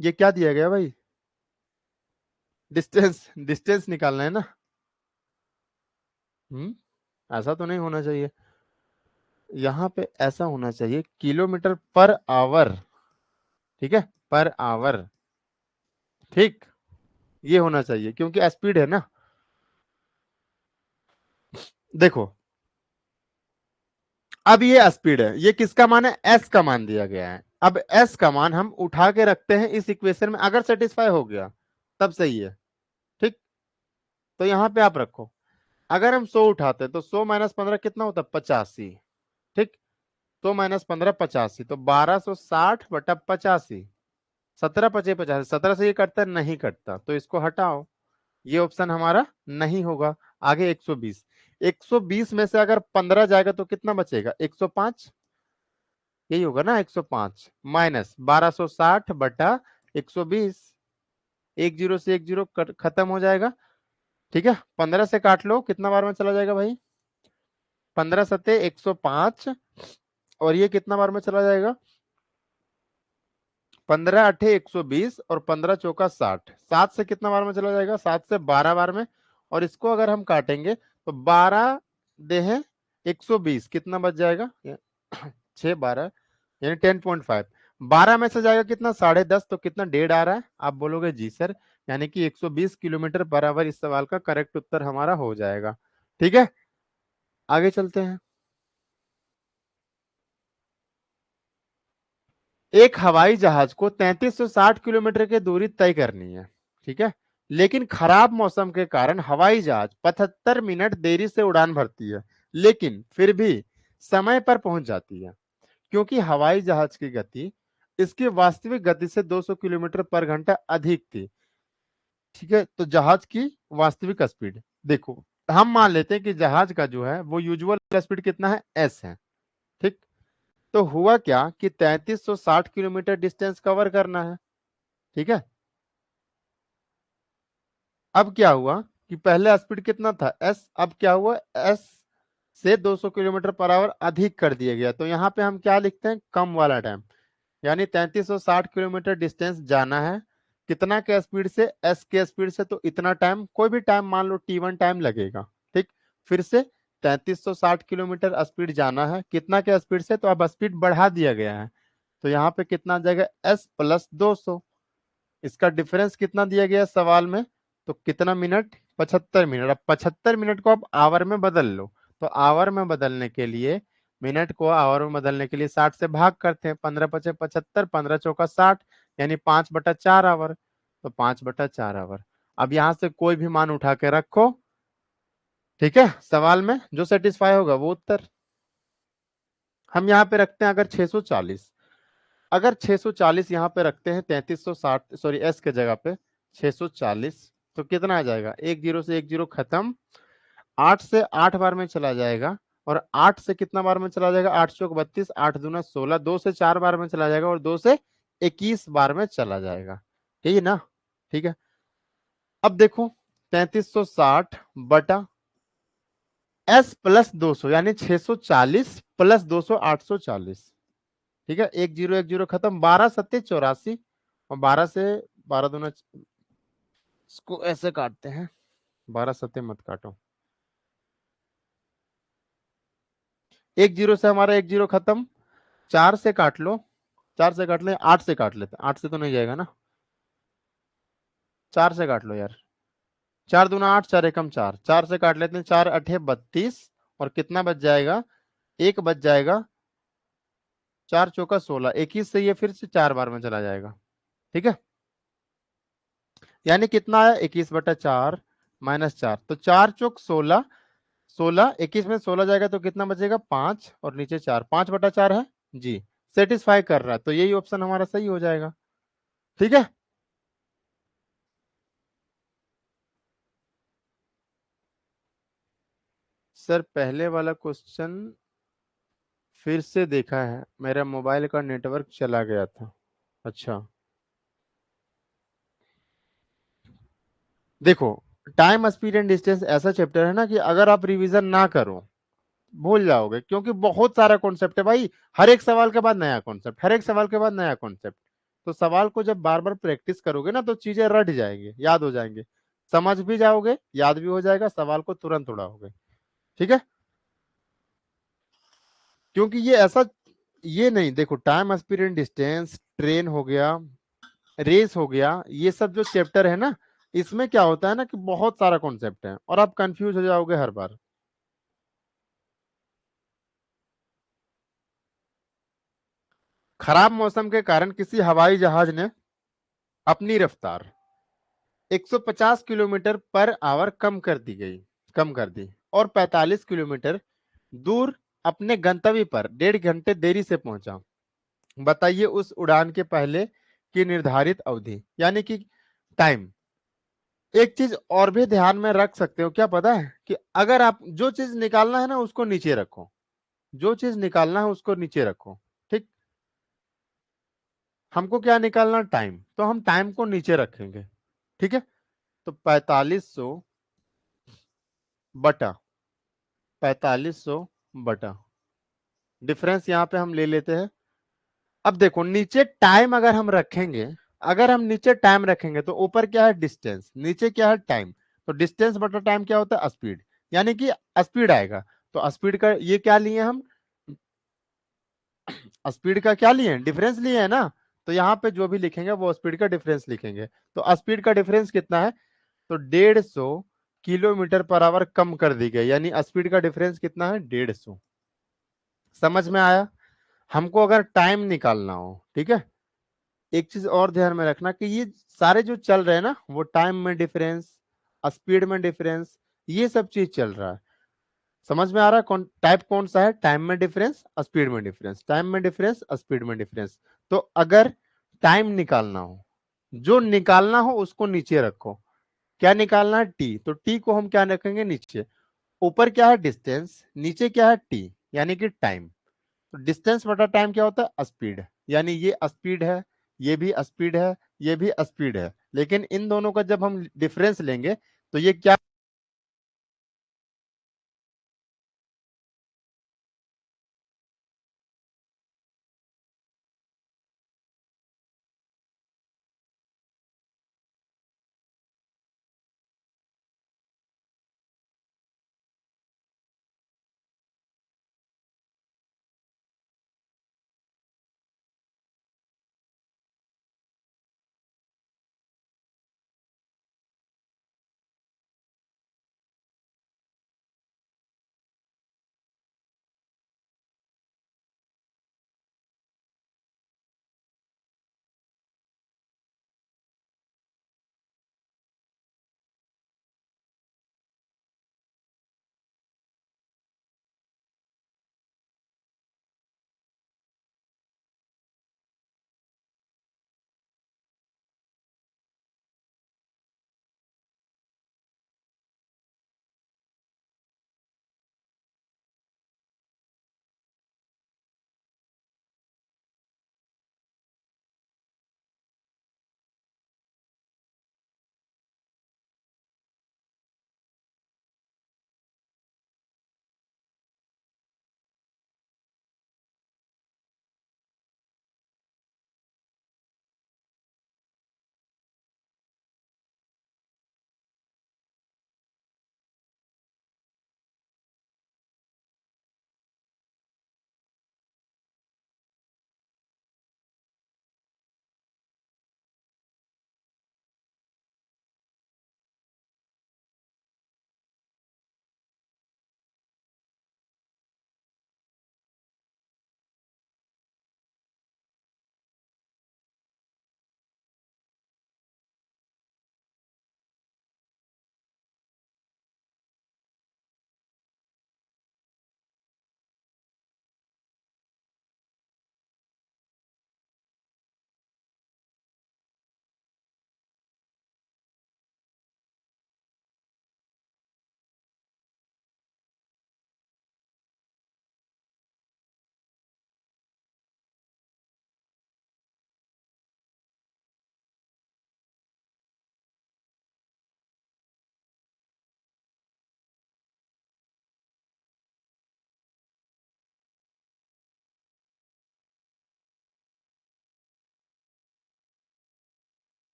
ये क्या दिया गया भाई, डिस्टेंस, डिस्टेंस निकालना है ना। ऐसा तो नहीं होना चाहिए, यहाँ पे ऐसा होना चाहिए किलोमीटर पर आवर, ठीक है, पर आवर, ठीक, ये होना चाहिए क्योंकि स्पीड है ना। देखो, अब ये स्पीड है, ये किसका मान है, एस का मान दिया गया है। अब एस का मान हम उठा के रखते हैं इस इक्वेशन में, अगर सेटिस्फाई हो गया तब सही है। ठीक, तो यहाँ पे आप रखो, अगर हम 100 उठाते तो 100 माइनस 15 कितना होता है, 85। ठीक, 100 माइनस 15 85, तो 1260/85। 17 × 5 = 85। 17 से ये कटता है? नहीं कटता, तो इसको हटाओ, ये ऑप्शन हमारा नहीं होगा। आगे 120, 120 में से अगर 15 जाएगा तो कितना बचेगा, 105, यही होगा ना, 105 माइनस 1260/120। एक जीरो से एक जीरो खत्म हो जाएगा। ठीक है, 15 से काट लो, कितना बार में चला जाएगा भाई, 15 × 7 = 105, और ये कितना बार में चला जाएगा, 15 × 8 = 120, और 15 × 4 = 60। 7 से कितना बार में चला जाएगा, 7 से 12 बार में। और इसको अगर हम काटेंगे तो 12 देहे 120, कितना बच जाएगा, 6 12, यानी 10.5। 12 में से जाएगा कितना, 10.5, तो कितना, 1.5 आ रहा है। आप बोलोगे जी सर, यानी कि 120 किलोमीटर बराबर इस सवाल का करेक्ट उत्तर हमारा हो जाएगा। ठीक है, आगे चलते हैं। एक हवाई जहाज को 3360 किलोमीटर की दूरी तय करनी है, ठीक है, लेकिन खराब मौसम के कारण हवाई जहाज 75 मिनट देरी से उड़ान भरती है, लेकिन फिर भी समय पर पहुंच जाती है, क्योंकि हवाई जहाज की गति इसकी वास्तविक गति से 200 किलोमीटर पर घंटा अधिक थी। ठीक है, तो जहाज की वास्तविक स्पीड देखो, हम मान लेते हैं कि जहाज का जो है वो यूजुअल स्पीड कितना है, एस है। ठीक, तो हुआ क्या कि 3360 किलोमीटर डिस्टेंस कवर करना है। ठीक है, अब क्या हुआ कि पहले स्पीड कितना था, एस, अब क्या हुआ, एस से 200 किलोमीटर पर आवर अधिक कर दिया गया, तो यहाँ पे हम क्या लिखते हैं, कम वाला टाइम, यानी 3360 किलोमीटर डिस्टेंस जाना है, कितना के स्पीड से, एस के स्पीड से, तो इतना टाइम, कोई भी टाइम मान लो T1 टाइम लगेगा। ठीक, फिर से 3360 किलोमीटर स्पीड जाना है, कितना के स्पीड से, तो अब स्पीड बढ़ा दिया गया है, तो यहाँ पे कितना आ जाएगा, एस प्लस 200। इसका डिफरेंस कितना दिया गया है सवाल में, तो कितना मिनट, 75 मिनट। अब 75 मिनट को आप आवर में बदल लो, तो आवर में बदलने के लिए, मिनट को आवर में बदलने के लिए 60 से भाग करते हैं, 15 × 5 = 75, 15 × 4 = 60, यानी 5/4 आवर, तो 5/4 आवर। अब यहां से कोई भी मान उठा के रखो, ठीक है, सवाल में जो सेटिस्फाई होगा वो उत्तर। हम यहाँ पे रखते हैं, अगर 640, अगर 640 यहाँ पे रखते हैं, 3360, सॉरी एस के जगह पे 640, तो कितना आ जाएगा, एक जीरो से एक जीरो खत्म, 8 से 8 बार में चला जाएगा, और 8 से कितना बार में चला जाएगा, 8 चौक 32, 8 दूना 16, 2 से 4 बार में चला जाएगा, और 2 से 21 बार में चला जाएगा। ठीक है ना, ठीक है, अब देखो 3360 एस प्लस 200, यानी 640 प्लस 200 840। ठीक है, एक जीरो खत्म, 12 × 7 = 84, और 12 से 12 दूना, इसको ऐसे काटते हैं, 12 × 7 मत काटो, एक जीरो से हमारा एक जीरो खत्म, 4 से काट लो, 4 से काट ले, 8 से काट लेते, 8 से तो नहीं जाएगा ना, 4 से काट लो यार, 4 दूना 8, 4 एकम 4, 4 से काट लेते हैं, 4 8 32, और कितना बच जाएगा, एक बच जाएगा, 4 चौका 16, 21 से ये फिर से 4 बार में चला जाएगा। ठीक है, यानी कितना है, 21/4 -4, तो 4 चौक 16, 16, 21 में 16 जाएगा तो कितना बचेगा, 5, और नीचे 4, 5/4 है जी, सेटिस्फाई कर रहा है, तो यही ऑप्शन हमारा सही हो जाएगा। ठीक है, सर पहले वाला क्वेश्चन फिर से देखा है, मेरा मोबाइल का नेटवर्क चला गया था। अच्छा, देखो, टाइम स्पीड एंड डिस्टेंस ऐसा चैप्टर है ना कि अगर आप रिवीजन ना करो भूल जाओगे, क्योंकि बहुत सारा कॉन्सेप्ट है भाई, हर एक सवाल के बाद नया कॉन्सेप्ट, हर एक सवाल के बाद नया कॉन्सेप्ट, तो सवाल को जब बार बार प्रैक्टिस करोगे ना तो चीजें रट जाएंगी, याद हो जाएंगे, समझ भी जाओगे, याद भी हो जाएगा, सवाल को तुरंत उड़ाओगे। ठीक है, क्योंकि ये ऐसा, ये नहीं, देखो time speed and distance, train हो गया, रेस हो गया, ये सब जो चैप्टर है ना, इसमें क्या होता है ना कि बहुत सारा कॉन्सेप्ट है, और आप कंफ्यूज हो जाओगे हर बार। खराब मौसम के कारण किसी हवाई जहाज ने अपनी रफ्तार 150 किलोमीटर पर आवर कम कर दी, और 45 किलोमीटर दूर अपने गंतव्य पर 1.5 घंटे देरी से पहुंचा। बताइए उस उड़ान के पहले की निर्धारित अवधि, यानी कि टाइम। एक चीज और भी ध्यान में रख सकते हो, क्या पता है कि अगर आप जो चीज निकालना है ना उसको नीचे रखो, जो चीज निकालना है उसको नीचे रखो। ठीक, हमको क्या निकालना, टाइम, तो हम टाइम को नीचे रखेंगे। ठीक है, तो 4500 बटा 4500 बटा डिफरेंस यहां पे हम ले लेते हैं। अब देखो नीचे टाइम अगर हम रखेंगे, अगर हम नीचे टाइम रखेंगे तो ऊपर क्या है, डिस्टेंस, नीचे क्या है, टाइम। तो डिस्टेंस बटा टाइम क्या होता है, स्पीड, यानी कि स्पीड आएगा। तो स्पीड का ये क्या लिए हम, स्पीड का क्या लिए, डिफरेंस लिए है ना। तो यहाँ पे जो भी लिखेंगे वो स्पीड का डिफरेंस लिखेंगे। तो स्पीड का डिफरेंस कितना है, तो 150 किलोमीटर पर आवर कम कर दी गई, यानी स्पीड का डिफरेंस कितना है, 150। समझ में आया। हमको अगर टाइम निकालना हो, ठीक है, एक चीज और ध्यान में रखना कि ये सारे जो चल रहे हैं ना, वो टाइम में डिफरेंस, स्पीड में डिफरेंस, ये सब चीज चल रहा है। समझ में आ रहा है कौन टाइप कौन सा है, टाइम में डिफरेंस, स्पीड में डिफरेंस, टाइम में डिफरेंस, स्पीड में डिफरेंस। तो अगर टाइम निकालना हो, जो निकालना हो उसको नीचे रखो। क्या निकालना है, टी, तो टी को हम क्या रखेंगे, नीचे। ऊपर क्या है, डिस्टेंस, नीचे क्या है, टी, यानी कि टाइम। तो डिस्टेंस बटा टाइम क्या होता है, स्पीड, यानी ये स्पीड है, ये भी स्पीड है, ये भी स्पीड है, लेकिन इन दोनों का जब हम डिफरेंस लेंगे तो ये क्या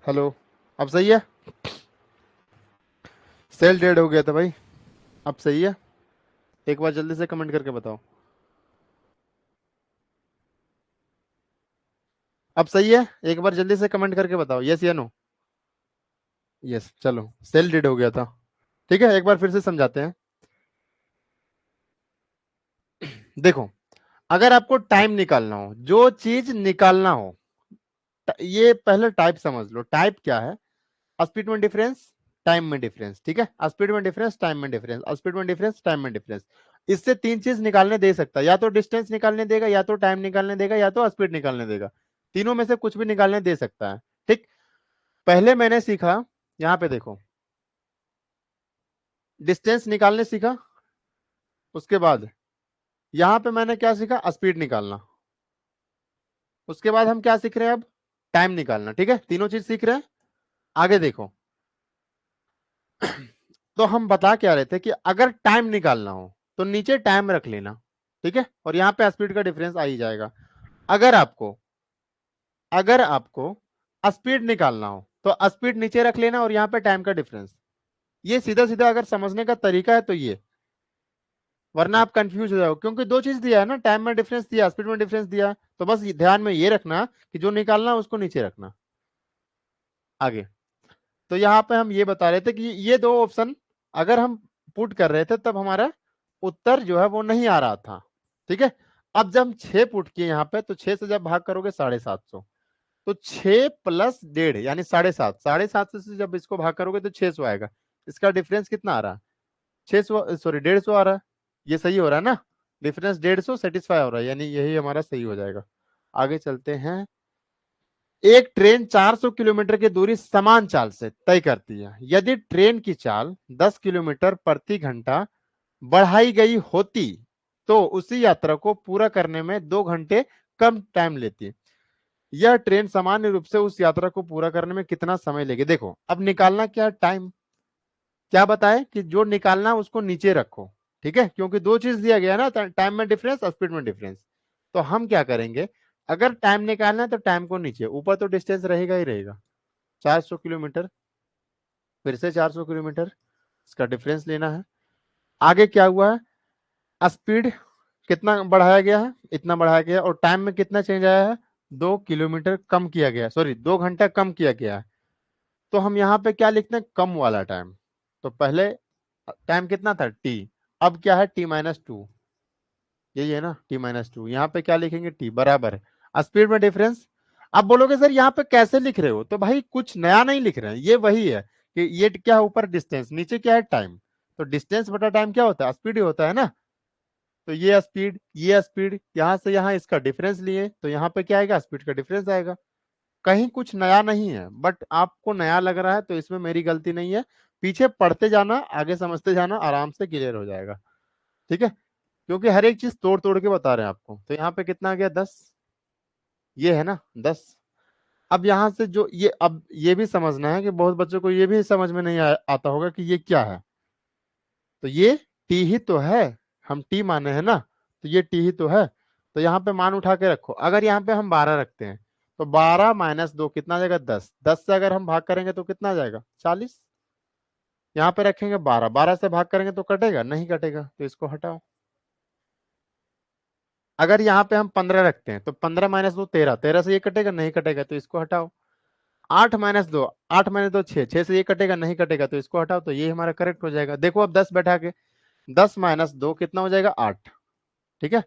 हेलो, अब सही है? सेल डेड हो गया था भाई, अब सही है? एक बार जल्दी से कमेंट करके बताओ। अब सही है? एक बार जल्दी से कमेंट करके बताओ, यस या नो। यस, चलो सेल डेड हो गया था। ठीक है, एक बार फिर से समझाते हैं। देखो, अगर आपको टाइम निकालना हो, जो चीज निकालना हो, ये पहले टाइप समझ लो। टाइप क्या है? स्पीड में डिफरेंस, टाइम में डिफरेंस। ठीक है, स्पीड में डिफरेंस, टाइम में डिफरेंस, स्पीड में डिफरेंस, टाइम में डिफरेंस। इससे तीन चीज निकालने दे सकता है, या तो डिस्टेंस निकालने देगा, या तो टाइम निकालने देगा, या तो स्पीड निकालने देगा। तीनों में से कुछ भी निकालने दे सकता है। ठीक, पहले मैंने सीखा, यहां पे देखो, डिस्टेंस निकालने सीखा। उसके बाद यहां पे मैंने क्या सीखा? स्पीड निकालना। उसके बाद हम क्या सीख रहे हैं अब? टाइम निकालना। ठीक है, तीनों चीज सीख रहे हैं। आगे देखो, तो हम बता क्या रहे थे कि अगर टाइम निकालना हो तो नीचे टाइम रख लेना। ठीक है, और यहाँ पे स्पीड का डिफरेंस आ ही जाएगा। अगर आपको अगर आपको स्पीड निकालना हो तो स्पीड नीचे रख लेना और यहाँ पे टाइम का डिफरेंस। ये सीधा सीधा अगर समझने का तरीका है तो ये, वरना आप कंफ्यूज हो जाओ, क्योंकि दो चीज दिया है ना, टाइम में डिफरेंस दिया, स्पीड में डिफरेंस दिया। तो बस ध्यान में ये रखना कि जो निकालना है उसको नीचे रखना। आगे, तो यहाँ पे हम ये बता रहे थे कि ये दो ऑप्शन अगर हम पुट कर रहे थे तब हमारा उत्तर जो है वो नहीं आ रहा था। ठीक है, अब जब हम 6 पुट किए यहाँ पे, तो 6 से जब भाग करोगे 750, तो 6 प्लस डेढ़ यानी 750, 750 से जब इसको भाग करोगे तो 600 आएगा। इसका डिफरेंस कितना आ रहा है? 600, सॉरी 150 आ रहा है। ये सही हो रहा है ना? डिफरेंस 150 सेटिस्फाई हो रहा है, यानी यही हमारा सही हो जाएगा। आगे चलते हैं। एक ट्रेन 400 किलोमीटर की दूरी समान चाल से तय करती है। यदि ट्रेन की चाल 10 किलोमीटर प्रति घंटा बढ़ाई गई होती तो उसी यात्रा को पूरा करने में 2 घंटे कम टाइम लेती। यह ट्रेन सामान्य रूप से उस यात्रा को पूरा करने में कितना समय लेगी? देखो, अब निकालना क्या? टाइम। क्या बताए कि जो निकालना उसको नीचे रखो। ठीक है, क्योंकि दो चीज दिया गया ना, टाइम में डिफरेंस, स्पीड में डिफरेंस। तो हम क्या करेंगे? अगर टाइम निकालना है तो टाइम को नीचे, ऊपर तो डिस्टेंस रहेगा ही रहेगा। 400 किलोमीटर, फिर से 400 किलोमीटर, इसका डिफरेंस लेना है। आगे क्या हुआ है? स्पीड कितना बढ़ाया गया है? इतना बढ़ाया गया। और टाइम में कितना चेंज आया है? 2 किलोमीटर कम किया गया, सॉरी 2 घंटा कम किया गया है। तो हम यहाँ पे क्या लिखते हैं? कम वाला टाइम। तो पहले टाइम कितना था? टी। अब क्या है? T-2। यही है ना, T-2। यहाँ पे क्या लिखेंगे? टी बराबर है स्पीड में डिफरेंस। अब बोलोगे सर यहाँ पे कैसे लिख रहे हो? तो भाई कुछ नया नहीं लिख रहे हैं, ये वही है कि ये क्या है? ऊपर डिस्टेंस, नीचे क्या है? टाइम। तो डिस्टेंस बटा टाइम क्या होता है? स्पीड ही होता है ना। तो ये स्पीड यहां से यहां इसका डिफरेंस लिए, तो यहाँ पे क्या आएगा? स्पीड का डिफरेंस आएगा। कहीं कुछ नया नहीं है, बट आपको नया लग रहा है तो इसमें मेरी गलती नहीं है। पीछे पढ़ते जाना, आगे समझते जाना, आराम से क्लियर हो जाएगा। ठीक है, क्योंकि हर एक चीज तोड़ तोड़ के बता रहे हैं आपको। तो यहाँ पे कितना आ गया? 10। ये है ना 10। अब यहां से जो ये, अब ये भी समझना है कि बहुत बच्चों को ये भी समझ में नहीं आता होगा कि ये क्या है। तो ये टी ही तो है, हम टी माने हैं ना, तो ये टी ही तो है। तो यहाँ पे मान उठा के रखो। अगर यहाँ पे हम 12 रखते हैं तो 12 - 2 कितना आ जाएगा? 10। 10 से अगर हम भाग करेंगे तो कितना आ जाएगा? 40। यहाँ पे रखेंगे 12, 12 से भाग करेंगे तो कटेगा? नहीं कटेगा, तो इसको हटाओ। अगर यहाँ पे हम 15 रखते हैं तो 15 - 2 13, 13 से ये कटेगा? नहीं कटेगा, तो इसको हटाओ। 8 - 2, 8 - 2 6, 6 से ये कटेगा? नहीं कटेगा, तो इसको हटाओ। तो ये हमारा करेक्ट हो जाएगा। देखो अब 10 बैठा के, 10 - 2 कितना हो जाएगा? 8। ठीक है,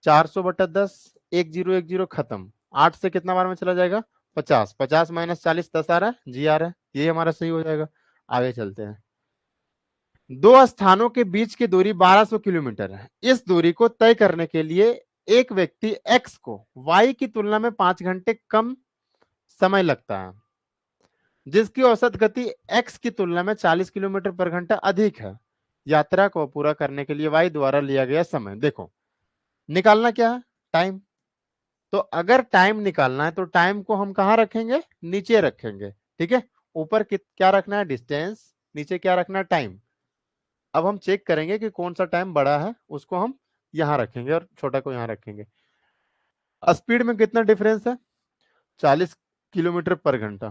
400/10, 1010 खत्म। 8 से कितना बार में चला जाएगा? 50, 50 - 40 10 आ रहा है जी, आ रहा है, ये हमारा सही हो जाएगा। आगे चलते हैं। दो स्थानों के बीच की दूरी 1200 किलोमीटर है। इस दूरी को तय करने के लिए एक व्यक्ति एक्स को वाई की तुलना में 5 घंटे कम समय लगता है, जिसकी औसत गति एक्स की तुलना में 40 किलोमीटर पर घंटा अधिक है। यात्रा को पूरा करने के लिए वाई द्वारा लिया गया समय। देखो, निकालना क्या है? टाइम। तो अगर टाइम निकालना है तो टाइम को हम कहां रखेंगे? नीचे रखेंगे। ठीक है, ऊपर क्या रखना है? डिस्टेंस। नीचे क्या रखना है? टाइम। अब हम चेक करेंगे कि कौन सा टाइम बड़ा है, उसको हम यहां रखेंगे और छोटा को यहां रखेंगे। स्पीड में कितना डिफरेंस है? 40 किलोमीटर पर घंटा।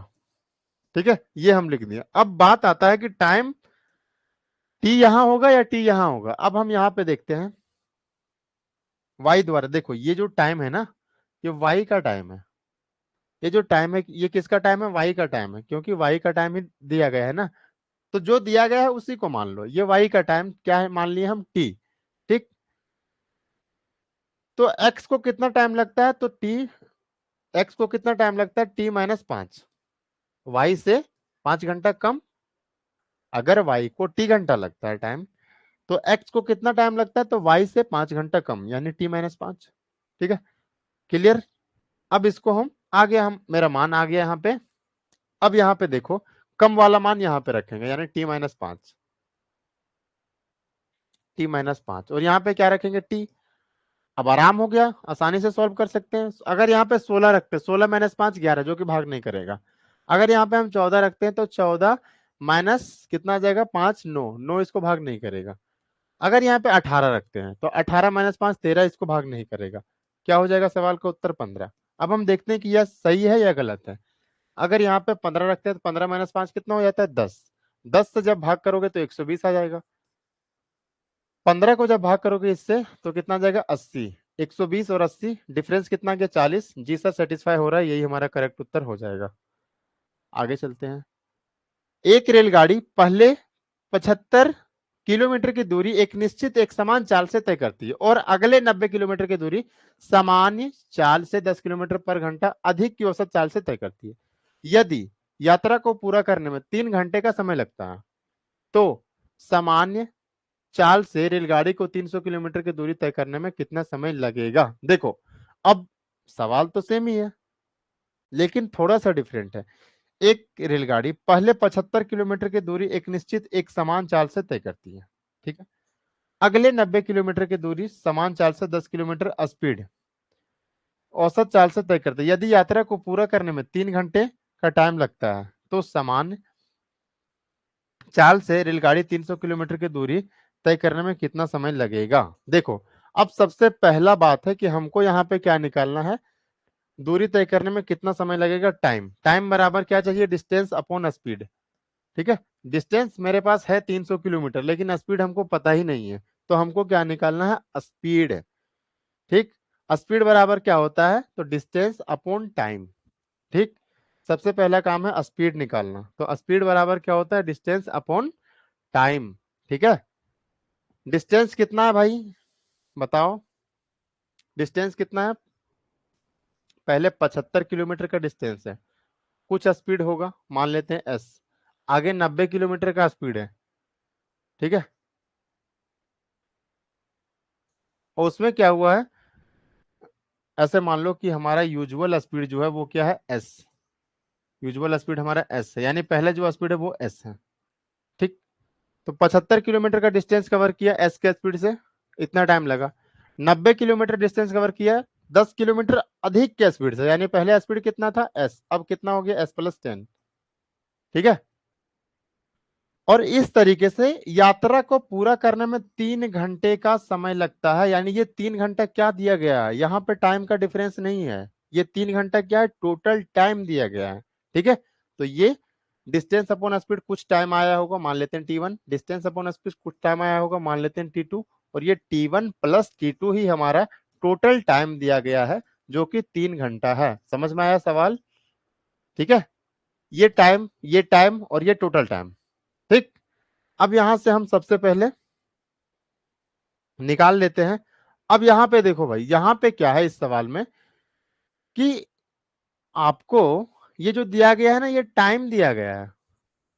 ठीक है, ये हम लिख दिया। अब बात आता है कि टाइम टी यहां होगा या टी यहां होगा। अब हम यहां पे देखते हैं वाई द्वारा। देखो ये जो टाइम है ना, ये वाई का टाइम है। ये जो टाइम है ये किसका टाइम है? वाई का टाइम है, क्योंकि वाई का टाइम ही दिया गया है ना। तो जो दिया गया है उसी को मान लो। ये वाई का टाइम क्या है मान लिए हम? टी। ठीक। तो एक्स को कितना टाइम लगता है? तो टी, एक्स को कितना टाइम लगता है? T minus 5। वाई से 5 घंटा कम। अगर वाई को टी घंटा लगता है टाइम, तो एक्स को कितना टाइम लगता है? तो वाई से 5 घंटा कम, यानी टी माइनस 5। ठीक है, क्लियर। अब इसको हम आगे, हम मेरा मान आ गया यहाँ पे। अब यहाँ पे देखो, कम वाला मान यहाँ पे रखेंगे, यानी टी माइनस 5। टी माइनस 5, और यहाँ पे क्या रखेंगे? टी। अब आराम हो गया, आसानी से सॉल्व कर सकते हैं। अगर यहाँ पे 16 रखते हैं, 16 माइनस 5 11, जो कि भाग नहीं करेगा। अगर यहाँ पे हम 14 रखते हैं, तो 14 माइनस कितना आ जाएगा? 5, 9, 9 इसको भाग नहीं करेगा। अगर यहाँ पे 18 रखते हैं, तो 18 माइनस 5 13, इसको भाग नहीं करेगा। क्या हो जाएगा? सवाल का उत्तर 15। अब हम देखते हैं कि यह सही है या गलत है। अगर यहाँ पे 15 रखते हैं, तो 15 माइनस 5 कितना हो जाता है? 10। 10 से जब भाग करोगे तो 120 आ जाएगा। 15 को जब भाग करोगे इससे, तो कितना आ जाएगा? 80। 120 और 80 डिफरेंस कितना गया? 40। जी सर, सेटिस्फाई हो रहा है, यही हमारा करेक्ट उत्तर हो जाएगा। आगे चलते हैं। एक रेलगाड़ी पहले 75 किलोमीटर की दूरी एक निश्चित एक समान चाल से तय करती है, और अगले 90 किलोमीटर की दूरी सामान्य चाल से 10 किलोमीटर पर घंटा अधिक की औसत चाल से तय करती है। यदि यात्रा को पूरा करने में 3 घंटे का समय लगता है, तो सामान्य चाल से रेलगाड़ी को 300 किलोमीटर की दूरी तय करने में कितना समय लगेगा? देखो, अब सवाल तो सेम ही है, लेकिन थोड़ा सा डिफरेंट है। एक रेलगाड़ी पहले 75 किलोमीटर की दूरी एक निश्चित एक समान चाल से तय करती है। ठीक है, अगले 90 किलोमीटर की दूरी समान चाल से 10 किलोमीटर स्पीड औसत चाल से तय करती है। यदि यात्रा को पूरा करने में 3 घंटे का टाइम लगता है, तो समान चाल से रेलगाड़ी 300 किलोमीटर की दूरी तय करने में कितना समय लगेगा? देखो, अब सबसे पहला बात है कि हमको यहाँ पे क्या निकालना है? दूरी तय करने में कितना समय लगेगा? टाइम। टाइम बराबर क्या चाहिए? Distance upon speed. ठीक है, डिस्टेंस मेरे पास है 300 किलोमीटर, लेकिन स्पीड हमको पता ही नहीं है। तो हमको क्या निकालना है? स्पीड। ठीक, स्पीड बराबर क्या होता है? तो डिस्टेंस अपॉन टाइम। ठीक, सबसे पहला काम है स्पीड निकालना। तो स्पीड बराबर क्या होता है? Distance upon time. ठीक है, डिस्टेंस कितना है भाई? बताओ, डिस्टेंस कितना है? पहले 75 किलोमीटर का डिस्टेंस है, कुछ स्पीड होगा, मान लेते हैं एस। आगे 90 किलोमीटर का स्पीड है। ठीक है, और उसमें क्या हुआ है? ऐसे मान लो कि हमारा यूजुअल स्पीड जो है वो क्या है? एस। यूजुअल स्पीड हमारा एस है, यानी पहले जो स्पीड है वो एस है। ठीक, तो 75 किलोमीटर का डिस्टेंस कवर किया एस के स्पीड से, इतना टाइम लगा। 90 किलोमीटर डिस्टेंस कवर किया 10 किलोमीटर अधिक के स्पीड से, यानी पहले स्पीड कितना था? एस, अब कितना हो गया? S plus 10। ठीक है, और इस तरीके से यात्रा को पूरा करने में 3 घंटे का समय लगता है। यानी ये 3 घंटा क्या दिया गया है? यहाँ पे टाइम का डिफरेंस नहीं है, ये 3 घंटा क्या है? टोटल टाइम दिया गया है। ठीक है, तो ये डिस्टेंस अपॉन स्पीड कुछ टाइम आया होगा, मान लेते हैं T1। डिस्टेंस अपॉन स्पीड कुछ टाइम आया होगा, मान लेते हैं T2। और ये T1 प्लस T2 ही हमारा टोटल टाइम दिया गया है, जो कि 3 घंटा है। समझ में आया सवाल? ठीक है, ये टाइम और ये टोटल टाइम। ठीक, अब यहां से हम सबसे पहले निकाल लेते हैं। अब यहां पे देखो भाई, यहां पे क्या है इस सवाल में कि आपको ये जो दिया गया है ना, ये टाइम दिया गया है।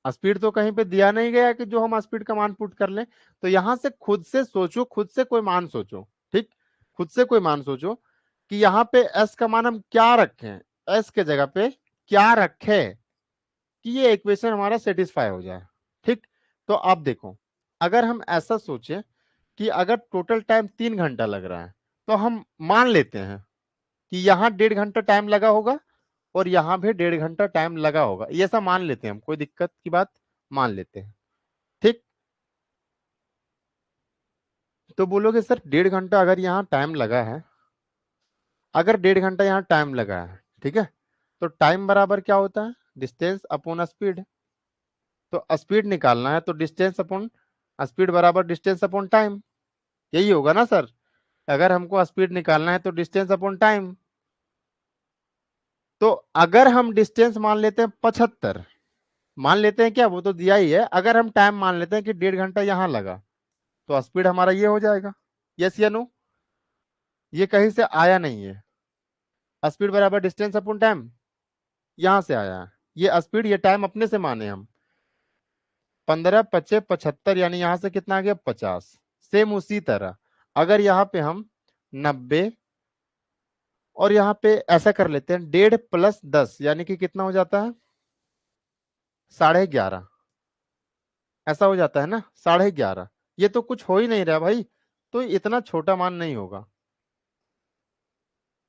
स्पीड तो कहीं पे दिया नहीं गया कि जो हम स्पीड का मान पुट कर लें। तो यहां से खुद से सोचो, खुद से कोई मान सोचो। ठीक, खुद से कोई मान सोचो कि यहाँ पे एस का मान हम क्या रखें, एस के जगह पे क्या रखें कि ये इक्वेशन हमारा सेटिस्फाई हो जाए। ठीक, तो आप देखो, अगर हम ऐसा सोचें कि अगर टोटल टाइम 3 घंटा लग रहा है, तो हम मान लेते हैं कि यहाँ 1.5 घंटा टाइम लगा होगा और यहाँ भी 1.5 घंटा टाइम लगा होगा। ये ऐसा मान लेते हैं हम, कोई दिक्कत की बात मान लेते हैं। ठीक, तो बोलोगे सर 1.5 घंटा अगर यहाँ टाइम लगा है, अगर 1.5 घंटा यहाँ टाइम लगा है, ठीक है, तो टाइम बराबर क्या होता है? Distance upon speed. तो स्पीड निकालना है तो डिस्टेंस अपॉन स्पीड बराबर डिस्टेंस अपॉन टाइम, यही होगा ना सर। अगर हमको स्पीड निकालना है तो डिस्टेंस अपॉन टाइम। तो अगर हम डिस्टेंस मान लेते हैं 75, मान लेते हैं क्या, वो तो दिया ही है, अगर हम टाइम मान लेते हैं कि 1.5 घंटा यहां लगा, तो स्पीड हमारा ये हो जाएगा। यस या नो? ये कहीं से आया नहीं है, स्पीड बराबर डिस्टेंस अपॉन टाइम यहां से आया है। ये स्पीड ये टाइम अपने से माने हम। 15 × 5 = 75, यानी यहां से कितना आ गया 50। सेम उसी तरह अगर यहाँ पे हम 90 और यहाँ पे ऐसा कर लेते हैं 1.5 + 10 यानी कि कितना हो जाता है 11.5, ऐसा हो जाता है ना 11.5। ये तो कुछ हो ही नहीं रहा भाई, तो इतना छोटा मान नहीं होगा।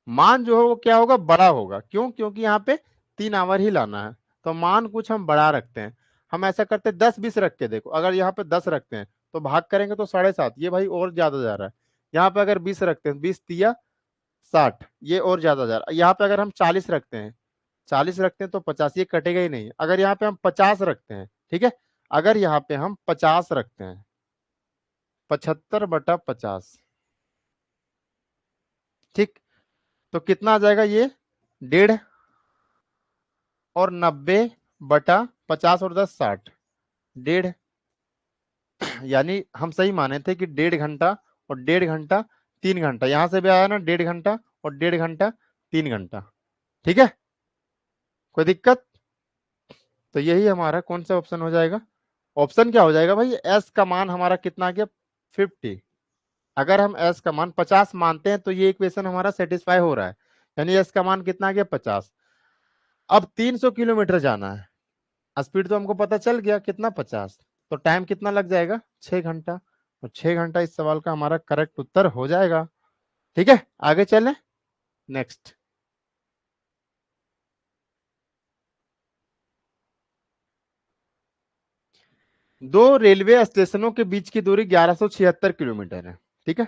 मान जो है वो क्या होगा, बड़ा होगा। क्यों? क्योंकि यहाँ पे 3 आवर ही लाना है, तो मान कुछ हम बड़ा रखते हैं। हम ऐसा करते हैं 10-20 रख के देखो, अगर यहाँ पे 10 रखते हैं तो भाग करेंगे तो 7.5, ये भाई और ज्यादा जा रहा है। यहाँ पे अगर 20 रखते हैं, 20 × 3 = 60, ये और ज्यादा जा रहा है। यहाँ पे अगर हम 40 रखते हैं, 40 रखते हैं तो 50, ये कटेगा ही नहीं। अगर यहाँ पे हम 50 रखते हैं, ठीक है, अगर यहाँ पे हम 50 रखते हैं, 75/50, ठीक, तो कितना आ जाएगा ये 1.5, और 90/50 और 10 60, 1.5, यानी हम सही माने थे कि 1.5 घंटा और 1.5 घंटा 3 घंटा, यहां से भी आया ना 1.5 घंटा और 1.5 घंटा 3 घंटा। ठीक है, कोई दिक्कत? तो यही हमारा कौन सा ऑप्शन हो जाएगा? ऑप्शन क्या हो जाएगा भाई, एस का मान हमारा कितना आ गया 50। अगर हम एस का मान 50 मानते हैं तो ये इक्वेशन हमारा सेटिस्फाई हो रहा है, यानी एस का मान कितना आ गया 50। अब 300 किलोमीटर जाना है, स्पीड तो हमको पता चल गया कितना 50, तो टाइम कितना लग जाएगा 6 घंटा। तो 6 घंटा इस सवाल का हमारा करेक्ट उत्तर हो जाएगा। ठीक है, आगे चलें नेक्स्ट। दो रेलवे स्टेशनों के बीच की दूरी 1176 किलोमीटर है। ठीक है,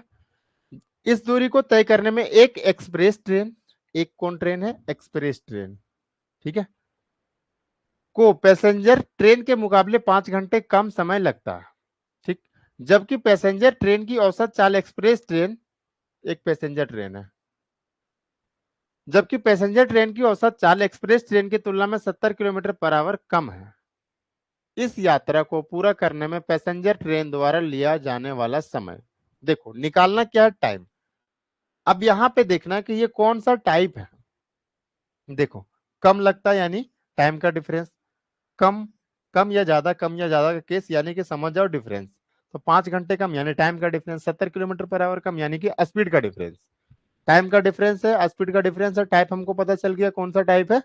इस दूरी को तय करने में एक एक्सप्रेस ट्रेन, एक कौन ट्रेन है, एक्सप्रेस ट्रेन, ठीक है, को पैसेंजर ट्रेन के मुकाबले 5 घंटे कम समय लगता है। ठीक, जबकि पैसेंजर ट्रेन की औसत चाल, एक्सप्रेस ट्रेन एक पैसेंजर ट्रेन है, जबकि पैसेंजर ट्रेन की औसत चाल एक्सप्रेस ट्रेन की तुलना में 70 किलोमीटर/आवर कम है। इस यात्रा को पूरा करने में पैसेंजर ट्रेन द्वारा लिया जाने वाला समय, देखो निकालना क्या है, टाइम। अब यहां पे देखना कि ये कौन सा टाइप है। देखो, कम लगता है यानी टाइम का डिफरेंस, कम, कम या ज्यादा का केस यानी कि समझ जाओ डिफरेंस। तो 5 घंटे कम यानी टाइम का डिफरेंस, 70 किलोमीटर/आवर कम यानी कि स्पीड का डिफरेंस। टाइम का डिफरेंस है, स्पीड का डिफरेंस है, टाइप हमको पता चल गया कौन सा टाइप है।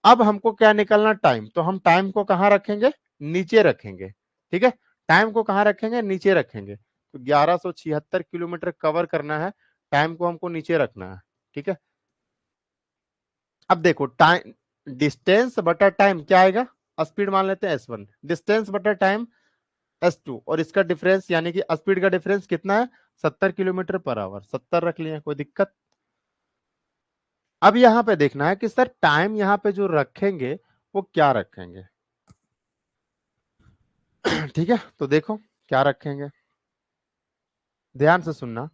अब हमको क्या निकालना, टाइम। तो हम टाइम को कहाँ रखेंगे, नीचे रखेंगे। ठीक है, टाइम को कहाँ रखेंगे, नीचे रखेंगे। तो 1176 किलोमीटर कवर करना है, टाइम को हमको नीचे रखना है। ठीक है, अब देखो टाइम, डिस्टेंस बटा टाइम क्या आएगा, स्पीड मान लेते हैं S1, डिस्टेंस बटा टाइम S2, और इसका डिफरेंस यानी कि स्पीड का डिफरेंस कितना है 70 किलोमीटर/आवर, 70 रख लिया, कोई दिक्कत? अब यहां पे देखना है कि सर टाइम यहां पे जो रखेंगे वो क्या रखेंगे। ठीक है, तो देखो क्या रखेंगे, ध्यान से सुनना।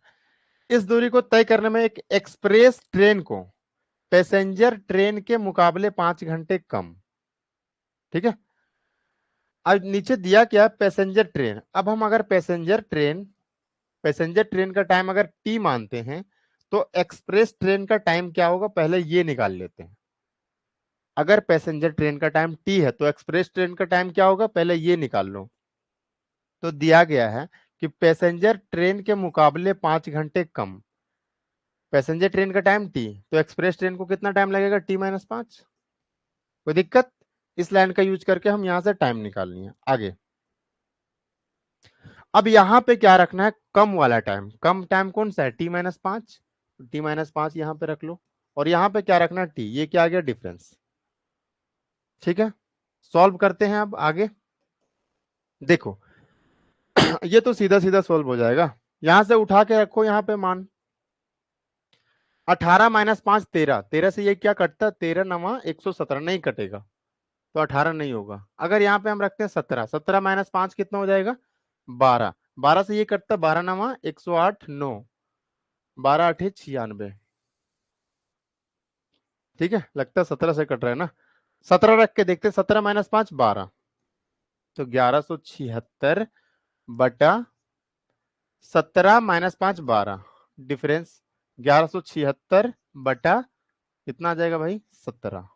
इस दूरी को तय करने में एक एक्सप्रेस ट्रेन को पैसेंजर ट्रेन के मुकाबले 5 घंटे कम। ठीक है, अब नीचे दिया क्या, पैसेंजर ट्रेन। अब हम अगर पैसेंजर ट्रेन का टाइम अगर टी मानते हैं, तो एक्सप्रेस ट्रेन का टाइम क्या होगा, पहले ये निकाल लेते हैं। अगर पैसेंजर ट्रेन का टाइम टी है तो एक्सप्रेस ट्रेन का टाइम क्या होगा, पहले ये निकाल लो। तो दिया गया है कि पैसेंजर ट्रेन के मुकाबले 5 घंटे कम, पैसेंजर ट्रेन का टाइम टी, तो एक्सप्रेस ट्रेन को कितना टाइम लगेगा, T-5। कोई दिक्कत? इस लाइन का यूज करके हम यहां से टाइम निकालनी है आगे। अब यहां पे क्या रखना है, कम वाला टाइम। कम टाइम कौन सा है, T-5, T-5 यहां पे रख लो। और यहां पे क्या रखना है, टी, ये क्या आ गया डिफरेंस। ठीक है, सॉल्व करते हैं अब आगे। देखो ये तो सीधा सीधा सॉल्व हो जाएगा, यहां से उठा के रखो यहां पे मान। 18 - 5 13, 13 से ये क्या कटता है, 13 × 9 = 117, नहीं कटेगा। तो 18 नहीं होगा। अगर यहाँ पे हम रखते हैं 17, 17 माइनस 5 कितना हो जाएगा? 12। 12 से ये कटता 12 नवा 108, 9, 12 8 96। ठीक है, लगता है 17 से कट रहा है ना। 17 रख के देखते हैं, 17 माइनस 5 12, तो 1176 बटा 17 माइनस 5 12, डिफरेंस 1176 बटा कितना आ जाएगा भाई? 17।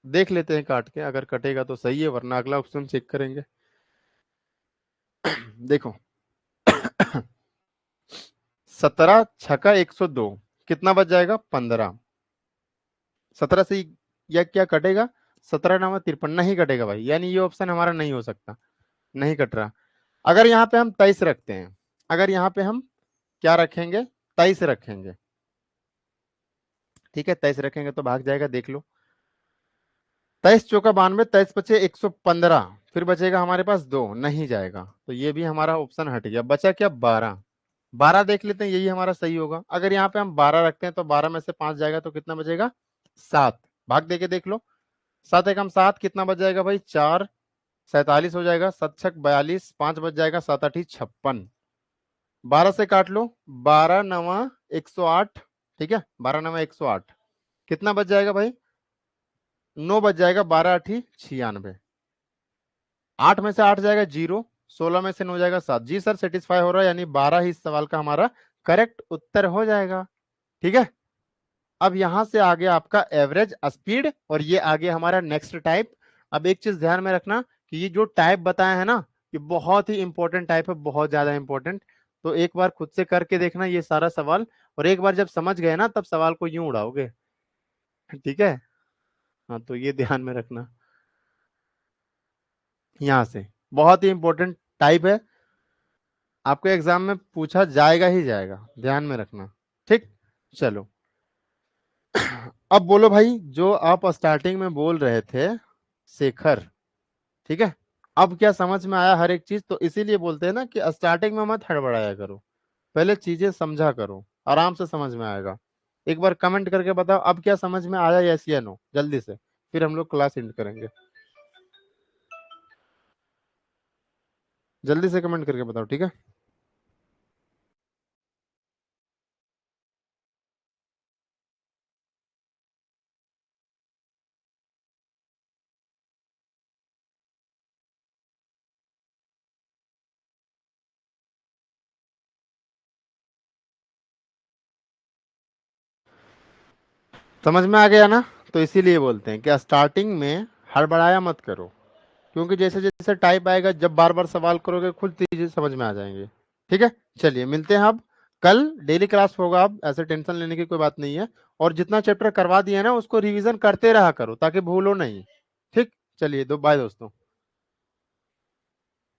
देख लेते हैं काट के, अगर कटेगा तो सही है, वरना अगला ऑप्शन चेक करेंगे। देखो 17 छक्का 102, कितना बच जाएगा? 15। 17 से यह क्या कटेगा? 17 नामा 53, नहीं कटेगा भाई, यानी ये ऑप्शन हमारा नहीं हो सकता, नहीं कट रहा। अगर यहाँ पे हम 23 रखते हैं, अगर यहाँ पे हम क्या रखेंगे? 23 रखेंगे, ठीक है, 23 रखेंगे तो भाग जाएगा, देख लो। 23 चौका 92, 23 बचे 115, फिर बचेगा हमारे पास 2, नहीं जाएगा, तो ये भी हमारा ऑप्शन हट गया। बचा क्या? 12। 12 देख लेते हैं, यही हमारा सही होगा। अगर यहाँ पे हम 12 रखते हैं तो 12 में से 5 जाएगा तो कितना बचेगा? 7। भाग देके देख लो, 7 एकम 7, कितना बच जाएगा भाई? 4, 47 हो जाएगा, 7 छक 42, 5 बच जाएगा, 7 8 56। 12 से काट लो, 12 नवा 108, ठीक है, 12 नवा 108, कितना बच जाएगा भाई? 9 बच जाएगा, 12 8 96। 8 में से 8 जाएगा 0, 16 में से 9 जाएगा 7। जी सर, सेटिस्फाई हो रहा है, यानी 12 ही इस सवाल का हमारा करेक्ट उत्तर हो जाएगा। ठीक है, अब यहां से आगे आपका एवरेज स्पीड, और ये आगे हमारा नेक्स्ट टाइप। अब एक चीज ध्यान में रखना कि ये जो टाइप बताया है ना, ये बहुत ही इंपॉर्टेंट टाइप है, बहुत ज्यादा इंपॉर्टेंट। तो एक बार खुद से करके देखना ये सारा सवाल, और एक बार जब समझ गए ना, तब सवाल को यूं उड़ाओगे। ठीक है, हाँ, तो ये ध्यान में रखना। यहां से बहुत ही इंपॉर्टेंट टाइप है, आपको एग्जाम में पूछा जाएगा ही जाएगा, ध्यान में रखना। ठीक, चलो। अब बोलो भाई, जो आप स्टार्टिंग में बोल रहे थे शेखर, ठीक है, अब क्या समझ में आया हर एक चीज? तो इसीलिए बोलते हैं ना कि स्टार्टिंग में मत हड़बड़ाया करो, पहले चीजें समझा करो, आराम से समझ में आएगा। एक बार कमेंट करके बताओ अब क्या समझ में आया, यस या नो, जल्दी से, फिर हम लोग क्लास एंड करेंगे। जल्दी से कमेंट करके बताओ, ठीक है। समझ में आ गया ना? तो इसीलिए बोलते हैं कि स्टार्टिंग में हड़बड़ाया मत करो, क्योंकि जैसे जैसे टाइप आएगा, जब बार बार सवाल करोगे, खुद चीजें समझ में आ जाएंगे। ठीक है, चलिए मिलते हैं अब। कल डेली क्लास होगा, अब ऐसे टेंशन लेने की कोई बात नहीं है। और जितना चैप्टर करवा दिया ना, उसको रिवीजन करते रहा करो, ताकि भूलो नहीं। ठीक, चलिए, दो बाय दोस्तों।